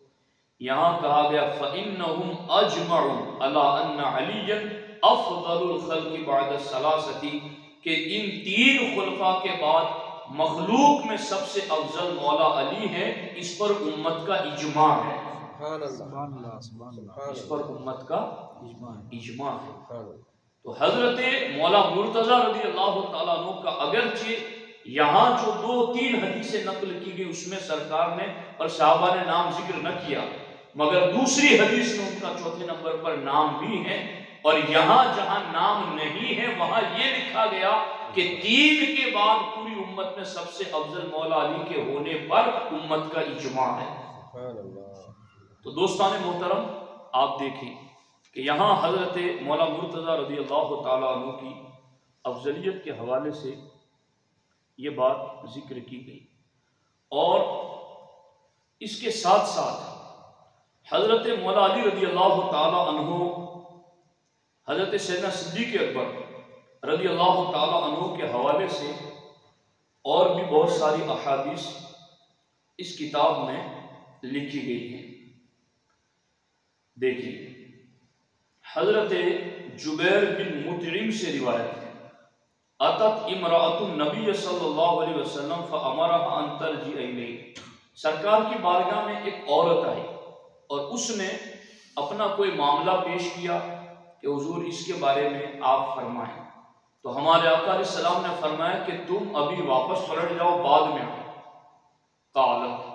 यहाँ कहा गया फ़इन्नहुम अजमउ अला अन्ना अलियन अफ़ज़लुल ख़ल्क़ि बअद सलासती के इन तीन खुलफा के बाद मखलूक में सबसे अफजल मौला अली है। इस पर उम्मत का इजमा है। इस पर उम्मत का इजमा है। तो हजरत मौला मुर्तज़ा रज़ियल्लाहु ताला अन्हु का अगरचे यहाँ जो 2-3 हदीसें नकल की गई उसमें सरकार ने और साहबा ने नाम जिक्र न किया, मगर दूसरी हदीस में उनका चौथे नंबर पर नाम भी है। और यहाँ जहाँ नाम नहीं है वहां ये लिखा गया कि 3 के बाद पूरी उम्मत में सबसे अफजल मौला अली के होने पर उम्मत का इजमा है। तो दोस्तान मोहतरम आप देखें कि यहाँ हजरत मौला मुर्तज़ा रज़ियल्लाहु ताला अन्हु की अफजलियत के हवाले से ये बात जिक्र की गई और इसके साथ साथ हजरत मौला अली रज़ियल्लाहु ताला अन्हु हजरत सैयदना सिद्दीक़ अकबर रज़ियल्लाहु ताला अन्हु के हवाले से और भी बहुत सारी अहादीस इस किताब में लिखी गई हैं। देखिए हजरत जुबैर बिन मुतइम से रिवायत है अतत इमराअतुन नबी सल्लल्लाहु अलैहि वसल्लम फअमरहा अन तरजी इलैहि। सरकार की बारगाह में एक औरत आई और उसने अपना कोई मामला पेश किया कि हुजूर इसके बारे में आप फरमाएं। तो हमारे आका अलैहिस्सलाम ने फरमाया कि तुम अभी वापस पलट जाओ, बाद में आओ। कालत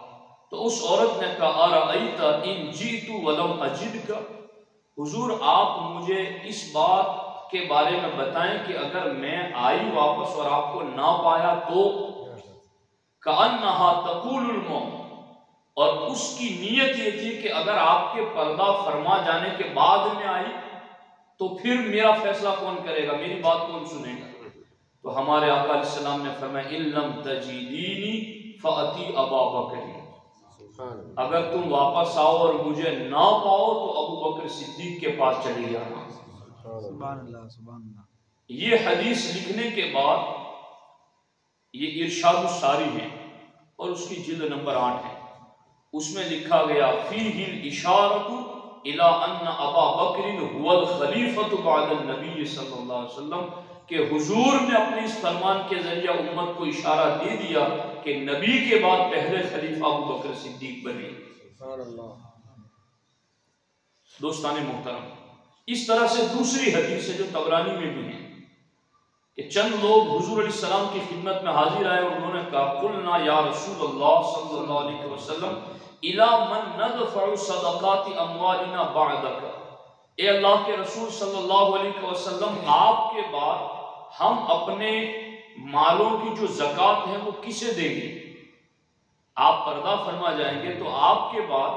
तो उस औरत ने कहा अरअयता इन जीतु वलम अजिदका, हुजूर आप मुझे इस बात के बारे में बताएं कि अगर मैं आई वापस और आपको ना पाया तो। कअन्नहा तक़ूलुल मौत, और उसकी नीयत ये थी कि अगर आपके पर्दा फरमा जाने के बाद में आई तो फिर मेरा फैसला कौन करेगा, मेरी बात कौन सुनेगा। तो हमारे आका अलैहिस्सलाम ने फरमाया इल्लम तजीदीनी फअती अबा बकर, अगर तुम वापस आओ और मुझे ना पाओ तो अबू बकर सिद्दीक के पास चले जाना। सुभान अल्लाह, सुभान अल्लाह। ये हदीस लिखने के बाद ये इरशाद सारी है और उसकी जिल्द नंबर 8 है। उसमें लिखा गया फीहिल इशारतु इला अन्ना अबा बकरिन हुवल खलीफतु बअदन नबी सल्लल्लाहु अलैहि वसल्लम के हुजूर ने अपने इस फरमान के जरिए उम्मत को इशारा दे दिया कि नबी के बाद पहले खलीफा अबू बकर सिद्दीक बने। दोस्ताने मोहतरम, इस तरह से दूसरी हदीस है जो तबरानी में भी है कि चंद लोग हुजूर अलैहिस्सलाम की खिदमत में हाजिर आए और उन्होंने कहा कुलना या रसूलल्लाह सल्लल्लाहु अलैहि वसल्लम इला मन नदफउ सदकाति अमवालिना बअदक, ए अल्लाह के रसूल सल्लल्लाहु अलैहि वसल्लम आपके बाद हम अपने मालों की जो ज़कात है वो किसे देंगे। आप पर्दा फरमा जाएंगे तो आपके बाद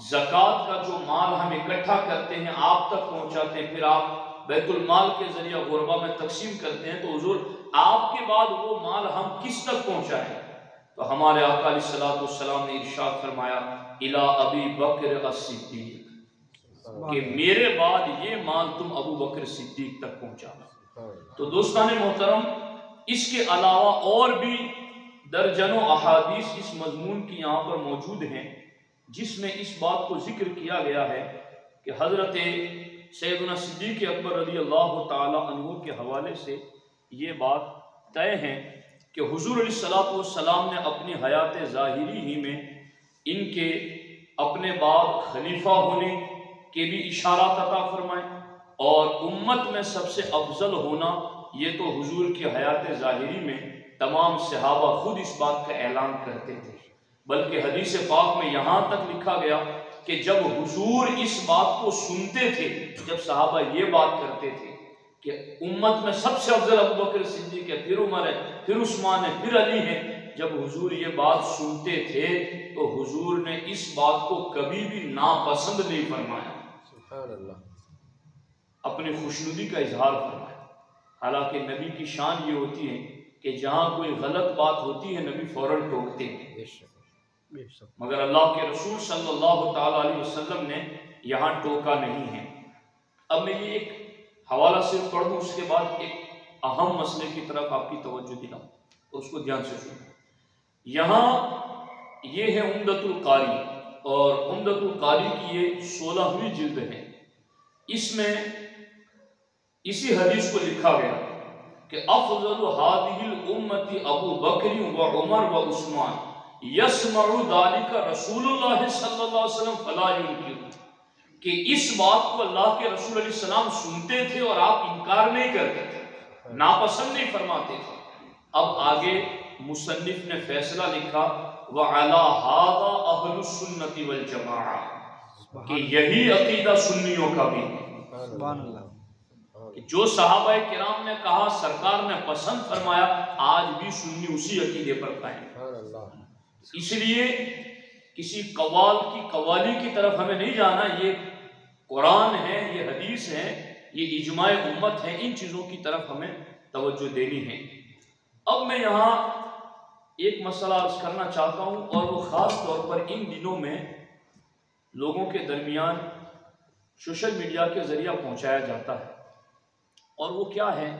ज़कात का जो माल हम इकट्ठा करते हैं आप तक पहुंचाते हैं, फिर आप बैतुल माल के जरिए गुरबा में तकसीम करते हैं, तो हुजूर आपके बाद वो माल हम किस तक पहुंचाएं। तो हमारे आका अलैहिस्सलातु वस्सलाम ने इरशाद फरमाया इला अबी बकर as-सिद्दीक, कि मेरे बाद ये माल तुम अबू बकर सिद्दीक तक पहुंचाना। तो दोस्ताने मोहतरम, इसके अलावा और भी दर्जनों अहादीस इस मजमून की यहाँ पर मौजूद हैं जिसमें इस बात को जिक्र किया गया है कि हजरत सैयदना सिद्दीक़ अकबर रज़ियल्लाहु ताला अन्हु के हवाले से ये बात तय है कि हुजूर अलैहिस्सलातु वस्सलाम ने अपनी हयात ज़ाहिरी ही में इनके अपने बाद खलीफा होने के भी इशारात अता फरमाए। और उम्मत में सबसे अफजल होना ये तो हुजूर की हयात ज़ाहिरी में तमाम सहाबा खुद इस बात का ऐलान करते थे, बल्कि हदीस पाक में यहाँ तक लिखा गया कि जब हुजूर इस बात को सुनते थे, जब सहाबा ये बात करते थे कि उम्मत में सबसे अफजल अबू बकर सिद्दीक है, फिर उमर है, फिर उस्मान है, फिर अली है, जब हुजूर ये बात सुनते थे तो हुजूर ने इस बात को कभी भी नापसंद नहीं फरमाया, सुभान अल्लाह, अपनी खुशनुदी का इजहार फरमाया। हालांकि नबी की शान ये होती है कि जहाँ कोई गलत बात होती है नबी फौरन टोकते हैं, मगर अल्लाह के रसूल सल्लल्लाहु ताला अलैहि वसल्लम ने यहाँ टोका नहीं है। अब मैं ये एक हवाला सिर्फ पढ़ दूँ, उसके बाद एक अहम मसले की तरफ आपकी तवज्जो दिलाऊं, तो उसको ध्यान से सुनो। यहाँ ये है उम्दतुल कारी, और उम्दतुल कारी की ये 16वीं जिल्द है। इसमें इसी हदीस को लिखा गया कि अफजलु हादिहिल उम्मती अबू बकरी व उमर व उस्मान यस्मउ दालिका रसूलुल्लाह सल्लल्लाहु अलैहि वसल्लम फला युनकिर, कि इस बात को अल्लाह के रसूल अलैहि सलाम सुनते थे और आप इनकार नहीं करते थे, नापसंद नहीं फरमाते थे। अब आगे मुसन्निफ ने फैसला लिखा व अला हादा अहलुस सुन्नति वल जमाआ, कि यही अकीदा सुन्नियों का भी है। सुभान अल्लाह, कि जो सहाबाए किराम ने कहा, सरकार ने पसंद फरमाया, आज भी सुन्नी उसी अकीदे पर कायम। इसलिए किसी कवाल की कवाली की तरफ हमें नहीं जाना, ये कुरान है, ये हदीस है, ये इजमाए उम्मत है, इन चीज़ों की तरफ हमें तवज्जो देनी है। अब मैं यहाँ एक मसला अर्ज करना चाहता हूँ, और वो ख़ास तौर पर इन दिनों में लोगों के दरमियान सोशल मीडिया के ज़रिए पहुँचाया जाता है, और वो क्या है,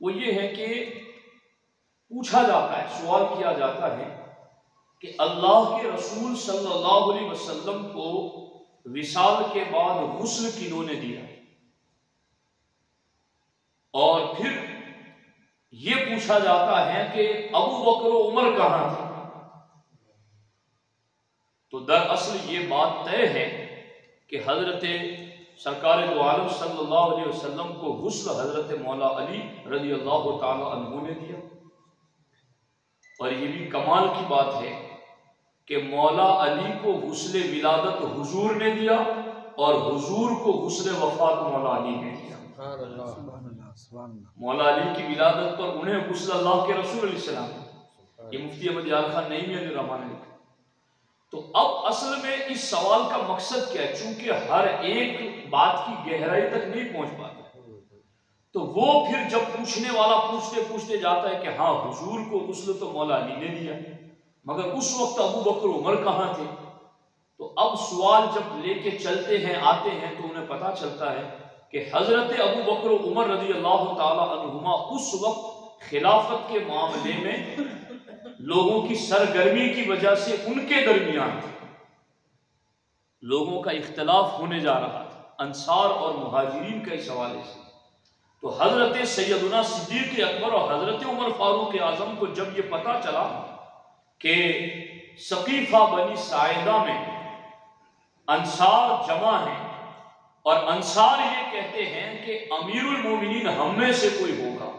वो ये है कि पूछा जाता है, सवाल किया जाता है कि अल्लाह के रसूल सल्लल्लाहु अलैहि वसल्लम को विसाल के बाद गुस्ल किन्होंने दिया, और फिर ये पूछा जाता है कि अबू बकर व उमर कहाँ थे। तो दरअसल ये बात तय है कि हजरत सरकार दो आलम सल्लल्लाहु अलैहि वसल्लम को गुस्ल हजरत मौला अली रज़ी अल्लाह ताला अन्हु ने दिया। और ये भी कमाल की बात है कि मौला अली को गुस्ल विलादत हुजूर ने दिया, और हुजूर को गुस्ल वफात मौला अली ने दिया। मौला अली की विलादत पर उन्हें गुस्ल अल्लाह के रसूल अलैहि सलाम, ये मुफ्ती अहमद यार खान नईमी रहमान ने लिखा। तो अब असल में इस सवाल का मकसद क्या है, चूंकि हर एक बात की गहराई तक नहीं पहुंच पाता, तो वो फिर जब पूछने वाला पूछते पूछते जाता है कि हाँ हुजूर को गुस्ल तो मौला अली ने दिया, मगर उस वक्त अबू बकर उमर कहाँ थे। तो अब सवाल जब लेके चलते हैं आते हैं तो उन्हें पता चलता है कि हजरत अबू बकर उमर रज़ी अल्लाह ताला अन्हुमा उस वक्त खिलाफत के मामले में लोगों की सरगर्मी की वजह से उनके दरमियान लोगों का इख्तलाफ होने जा रहा था, अंसार और मुहाजिरीन के इस हवाले से। तो हजरत सैयदना सिद्दीक अकबर और हजरत उमर फारूक आजम को जब ये पता चला कि सकीफा बनी साइदा में अंसार जमा है, और अंसार ये कहते हैं कि अमीरुल मोमिनीन हम में से कोई होगा,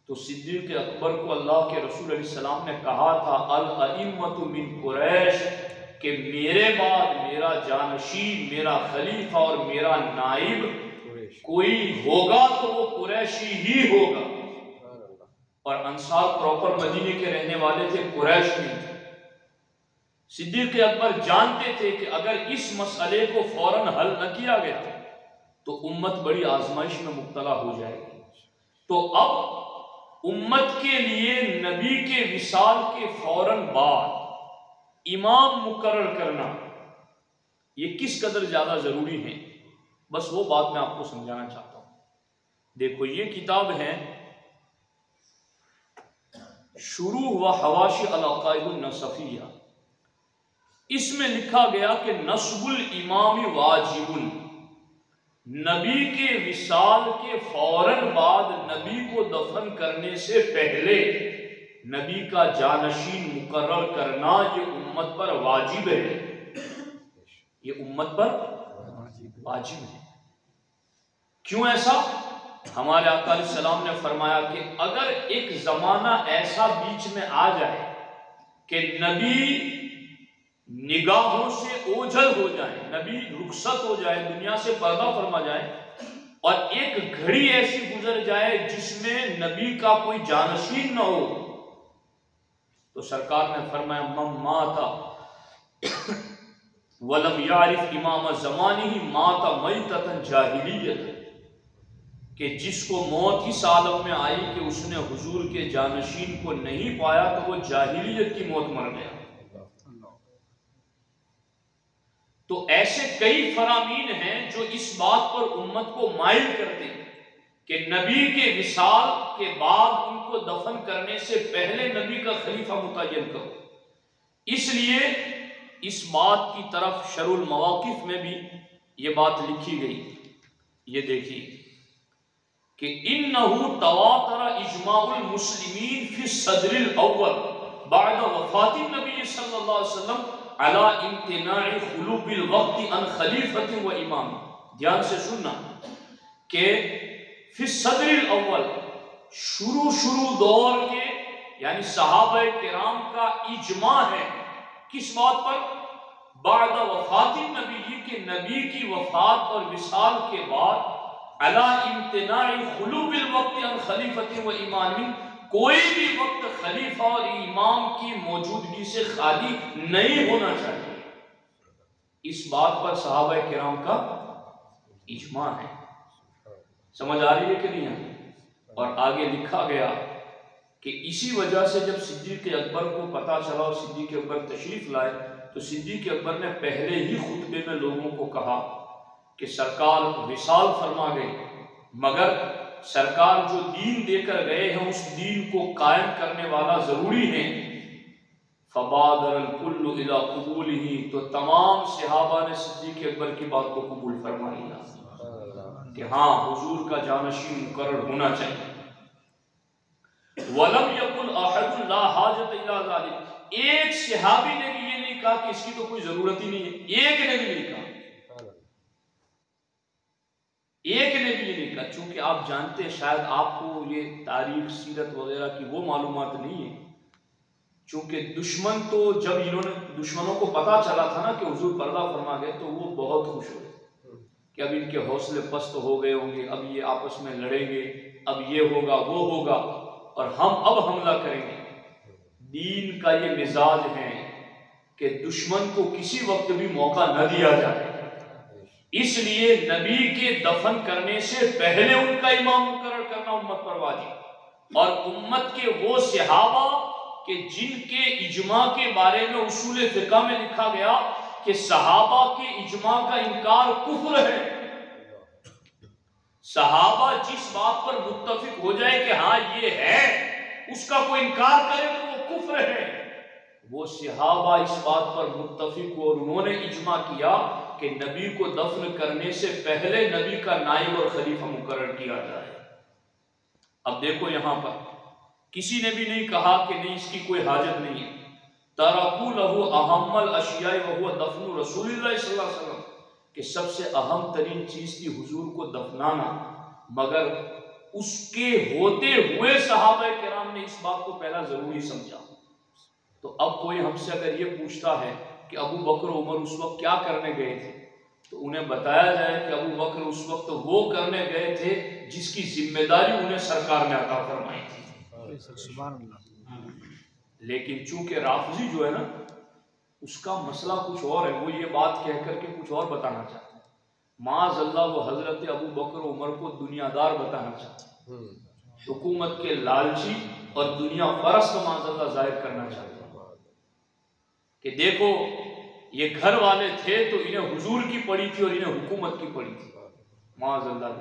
तो सिद्दीक अकबर को अल्लाह के रसूल अलैहि सलाम ने कहा था अल अइम्मतु मिन कुरैश, कि मेरे बाद मेरा जानशीन, मेरा खलीफा और मेरा नाइब कोई होगा तो वो कुरैशी ही होगा। और अंसार प्रॉपर मदीने के रहने वाले थे, कुरैश नहीं थे। सिद्दीक अकबर जानते थे कि अगर इस मसले को फौरन हल न किया गया तो उम्मत बड़ी आजमाइश में मुब्तला हो जाएगी। तो अब उम्मत के लिए नबी के विसाल के फौरन बाद इमाम मुकर्रर करना ये किस कदर ज्यादा जरूरी है, बस वो बात मैं आपको समझाना चाहता हूं। देखो ये किताब है शुरू व हवाशी अल अक़ाइदुन नसफिया, इसमें लिखा गया कि नस्बुल इमामी वाजिबुल, नबी के विसाल के फौरन बाद नबी को दफन करने से पहले नबी का जानशीन मुकर्रर करना ये उम्मत पर वाजिब है। ये उम्मत पर वाजिब है। क्यों ऐसा? हमारे आका अलैहिस्सलाम ने फरमाया कि अगर एक जमाना ऐसा बीच में आ जाए कि नबी निगाहों से ओझल हो जाए, नबी रुखसत हो जाए, दुनिया से पर्दा फरमा जाए, और एक घड़ी ऐसी गुजर जाए जिसमें नबी का कोई जानशीन न हो, तो सरकार ने फरमाया मम माता वलम यारिफ इमाम ज़मानिही माता मैततन जाहिलियत, कि जिसको मौत इस आलम में आई कि उसने हुजूर के जानशीन को नहीं पाया तो वो जाहिलियत की मौत मर गया। तो ऐसे कई फरामीन हैं जो इस बात पर उम्मत को माइल करते हैं कि नबी के विसाल के बाद उनको दफन करने से पहले नबी का खलीफा मुतय्यन करो। इसलिए इस बात की तरफ शरुल मवाकिफ में भी ये बात लिखी गई। ये देखिए कि इन्नहु तवातरा इजमाउल मुस्लिमीन फी सदरिल अव्वल बाद वफातिन नबी सल्लल्लाहु अलैहि वसल्लम अला इम्तिनाइ खुलूबिल वक्ति अन खलीफति व इमाम। ध्यान से सुनना कि फी सदरिल अव्वल, शुरू दौर के यानी सहाबा किराम का इजमा है किस बात पर? बाद वफातिन नबी, के नबी की वफात और विसाल के बाद अला इम्तिनाइ खुलूबिल वक्ति अन खलीफति व इमाम, कोई भी वक्त खलीफा और इमाम की मौजूदगी से खाली नहीं होना चाहिए। इस बात पर सहाबा किराम का इजमा है। समझ आ रही है कि नहीं है? और आगे लिखा गया कि इसी वजह से जब सिद्दीक़ अकबर को पता चला और सिद्दीक़ अकबर तशरीफ लाए तो सिद्दीक़ अकबर ने पहले ही खुतबे में लोगों को कहा कि सरकार विसाल फरमा गई, मगर सरकार जो दीन देकर गए हैं उस दीन को कायम करने वाला जरूरी है। फबादरल कुल्लु इला कबूलिही, तो तमाम सहाबा ने सिद्दीक़ अकबर की बात को कबूल फरमा लिया कि हाँ हुजूर का जानशीन मुकर्रर होना चाहिए। वलम यकुल अहदुन ला हाजत इला ज़ालिक, एक सहाबी ने भी ये नहीं कहा कि इसकी तो कोई जरूरत ही नहीं है, एक ने भी नहीं कहा, एक ने भी ये नहीं कहा। चूंकि आप जानते हैं, शायद आपको ये तारीख सीरत वगैरह की वो मालूमात नहीं है, चूंकि दुश्मन तो जब इन्होंने दुश्मनों को पता चला था ना कि हुजूर पर्दा फरमा गए तो वो बहुत खुश हुए कि अब इनके हौसले पस्त हो गए होंगे, अब ये आपस में लड़ेंगे, अब ये होगा वो होगा और हम अब हमला करेंगे। दीन का ये मिजाज है कि दुश्मन को किसी वक्त भी मौका न दिया जाए, इसलिए नबी के दफन करने से पहले उनका इमाम मुकर्रर करना उम्मत पर वाजिब। और उम्मत के वो सहाबा कि जिनके इजमा के बारे में उसूल फिक़ह में लिखा गया कि सहाबा के इजमा का इनकार कुफ्र है। सहाबा जिस बात पर मुत्तफिक हो जाए कि हाँ ये है, उसका कोई इनकार करे तो वो कुफ्र है। वो सहाबा इस बात पर मुत्तफिक हो और उन्होंने इजमा किया कि नबी को दफन करने से पहले नबी का नाइब और खलीफा मुकर्रर किया जाए। अब देखो यहां पर किसी ने भी नहीं कहा कि नहीं इसकी कोई हाजत नहीं है। तरकू लहू अहम्मल अशियाए व हुवा दफनु रसूलिल्लाह सल्लल्लाहु अलैहि वसल्लम, कि सबसे अहम तरीन चीज थी हुजूर को दफनाना, मगर उसके होते हुए सहाबा किराम ने इस बात को पहला जरूरी समझा। तो अब कोई हमसे अगर ये पूछता है कि अबू बकर उमर उस वक्त क्या करने गए थे, तो उन्हें बताया जाए कि अबू बकर उस वक्त वो करने गए थे जिसकी जिम्मेदारी उन्हें सरकार ने अता फरमाई थी। लेकिन चूंकि राफजी जो है ना, उसका मसला कुछ और है, वो ये बात कह करके कुछ और बताना चाहते हैं। माज़अल्लाह वो हजरत अबू बकर उमर को दुनियादार बताना चाहते हैं, हुकूमत के लालची और दुनिया परस्त माज़अल्लाह जाहिर करना चाहते हैं कि देखो ये घर वाले थे तो इन्हें हुजूर की पड़ी थी और इन्हें हुकूमत की पड़ी थी। माज़अल्लाह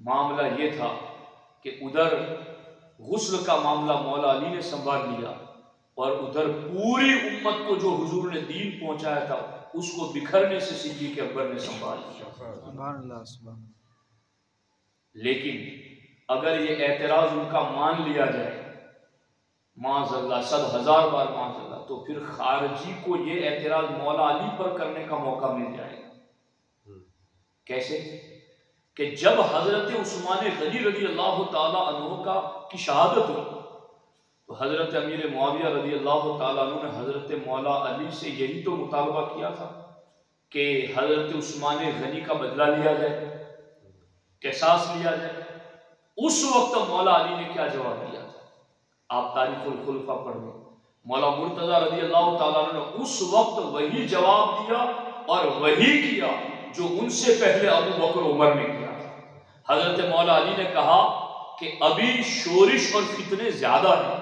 मामला ये था कि उधर गुस्ल का मामला मौला अली ने संभाल लिया और उधर पूरी उम्मत को जो हुजूर ने दीन पहुंचाया था उसको बिखरने से सिद्दीक़ अकबर ने संभाल लिया। लेकिन अगर ये एतराज उनका मान लिया जाए माज़अल्लाह, 100,000 बार माज़अल्लाह, तो फिर खारजी को ये एतराज मौला अली पर करने का मौका मिल जाएगा। कैसे? कि जब हजरत उस्मान गनी रज़ी अल्लाह ताला अन्हु का की शहादत हुई तो हजरत अमीर मुआविया रज़ी अल्लाह ताला अन्हु ने हजरत मौला अली से यही तो मुतालबा किया था कि हजरत उस्मान गनी का बदला लिया जाए, किसास लिया जाए। उस वक्त मौला अली ने क्या जवाब दिया था? आप तारीखुल खुलफा पढ़ लें। मौला मुर्तजा रज़ी अल्लाह ताला अन्हु ने उस वक्त वही जवाब दिया और वही किया जो उनसे पहले अबू बकर उमर ने किया। हजरत मौला अली ने कहा कि अभी शोरिश और फितने ज्यादा हैं,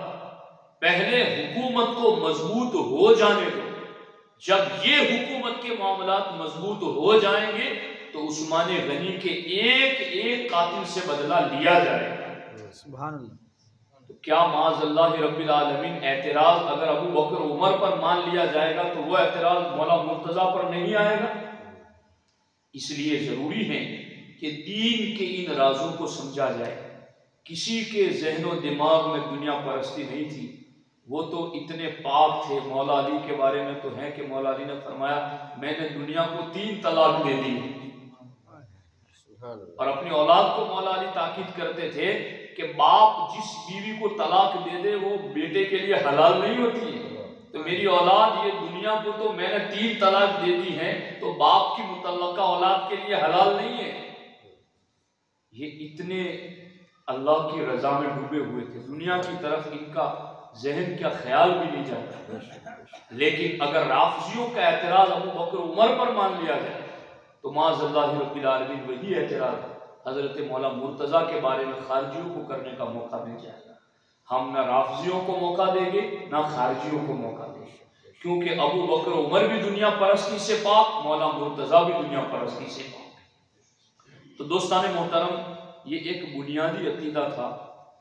पहले हुकूमत को मजबूत हो जाने दो। जब ये हुकूमत के मामलात मजबूत हो जाएंगे तो उस्मान गनी के एक एक कातिल से बदला लिया जाएगा। सुभान अल्लाह। तो क्या माज़अल्लाह रब्बिल आलमीन एतराज अगर अबू बकर उमर पर मान लिया जाएगा तो वह एतराज मौला मुर्तजा पर नहीं आएगा? इसलिए जरूरी है कि दीन के इन राजों को समझा जाए। किसी के जहनो दिमाग में दुनिया परस्ती नहीं थी, वो तो इतने पाक थे। मौला अली के बारे में तो है कि मौला अली ने फरमाया मैंने दुनिया को 3 तलाक दे दी। और अपनी औलाद को मौला अली ताकीद करते थे कि बाप जिस बीवी को तलाक दे दे वो बेटे के लिए हलाल नहीं होती है। तो मेरी औलाद ये दुनिया को तो मैंने 3 तलाक दे दी है, तो बाप की मुतल्लका औलाद के लिए हलाल नहीं है। ये इतने अल्लाह की रजा में डूबे हुए थे, दुनिया की तरफ इनका जहन का ख्याल भी नहीं जाता। लेकिन अगर राफजियों का एतराज अबू बकर उमर पर मान लिया जाए तो माज़अल्लाह रब्बिल आलमीन वही एतराज हजरत मौला मुर्तजा के बारे में खारजियों को करने का मौका मिल जाएगा। हम ना राफजियों को मौका देंगे ना खारजियों को मौका देंगे, क्योंकि अबू बकर उमर भी दुनिया परस्ती से पाक, मौला मुर्तजा भी दुनिया परस्ती से पाक। तो दोस्तान मोहतरम, ये एक बुनियादी अकीदा था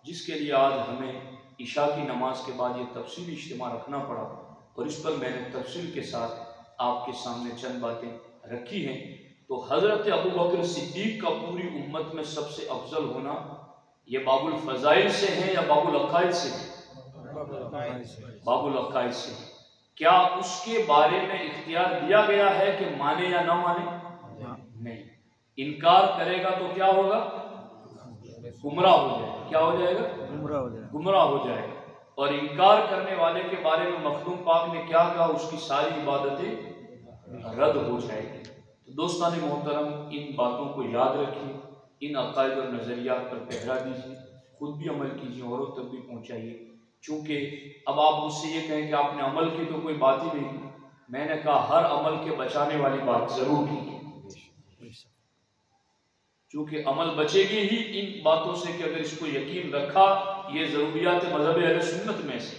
जिसके लिए आज हमें इशा की नमाज के बाद ये तफसीली इज्तिमा रखना पड़ा और इस पर मैंने तफसील के साथ आपके सामने चंद बातें रखी हैं। तो हज़रत अबू बकर सिद्दीक का पूरी उम्मत में सबसे अफजल होना ये बाबुल फ़ज़ाइल से है या बाबुल अक़ाइद से है? बाबुल अक़ाइद से है। क्या उसके बारे में इख्तियार दिया गया है कि माने या ना माने? नहीं। इनकार करेगा तो क्या होगा? गुमराह हो जाएगा। क्या हो जाएगा? गुमराह हो जाएगा। और इनकार करने वाले के बारे में मखदूम पाक ने क्या कहा? उसकी सारी इबादतें रद्द हो जाएगी। तो दोस्तान मोहतरम, इन बातों को याद रखिए, इन अकायद और नज़रियात पर पहरा दीजिए, खुद भी अमल कीजिए, औरों तक भी पहुँचाइए। चूँकि अब आप मुझसे ये कहें कि आपने अमल की तो कोई बात ही नहीं की, मैंने कहा हर अमल के बचाने वाली बात ज़रूर की है। चूँकि अमल बचेगी ही इन बातों से कि अगर इसको यकीन रखा ये ज़रूरियात मज़हब अहले सुन्नत में से,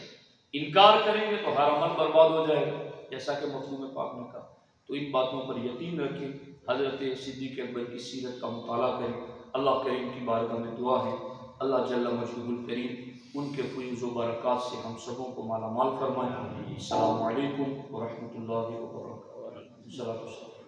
इनकार करेंगे तो हर अमल बर्बाद हो जाएगा, जैसा कि मखदूम पाक ने कहा। तो इन बातों पर यकीन रखें, हज़रत सिद्दीक़ अकबर की सीरत का मुताला करें। अल्लाह करीम की बारगाह में दुआ है अल्लाह जल्ल मजदूल करीम उनके फयूज़ व बरक़ात से हम सबों को माला माल फरमाएँ। अस्सलामु अलैकुम व रहमतुल्लाहि व बरकातुहू।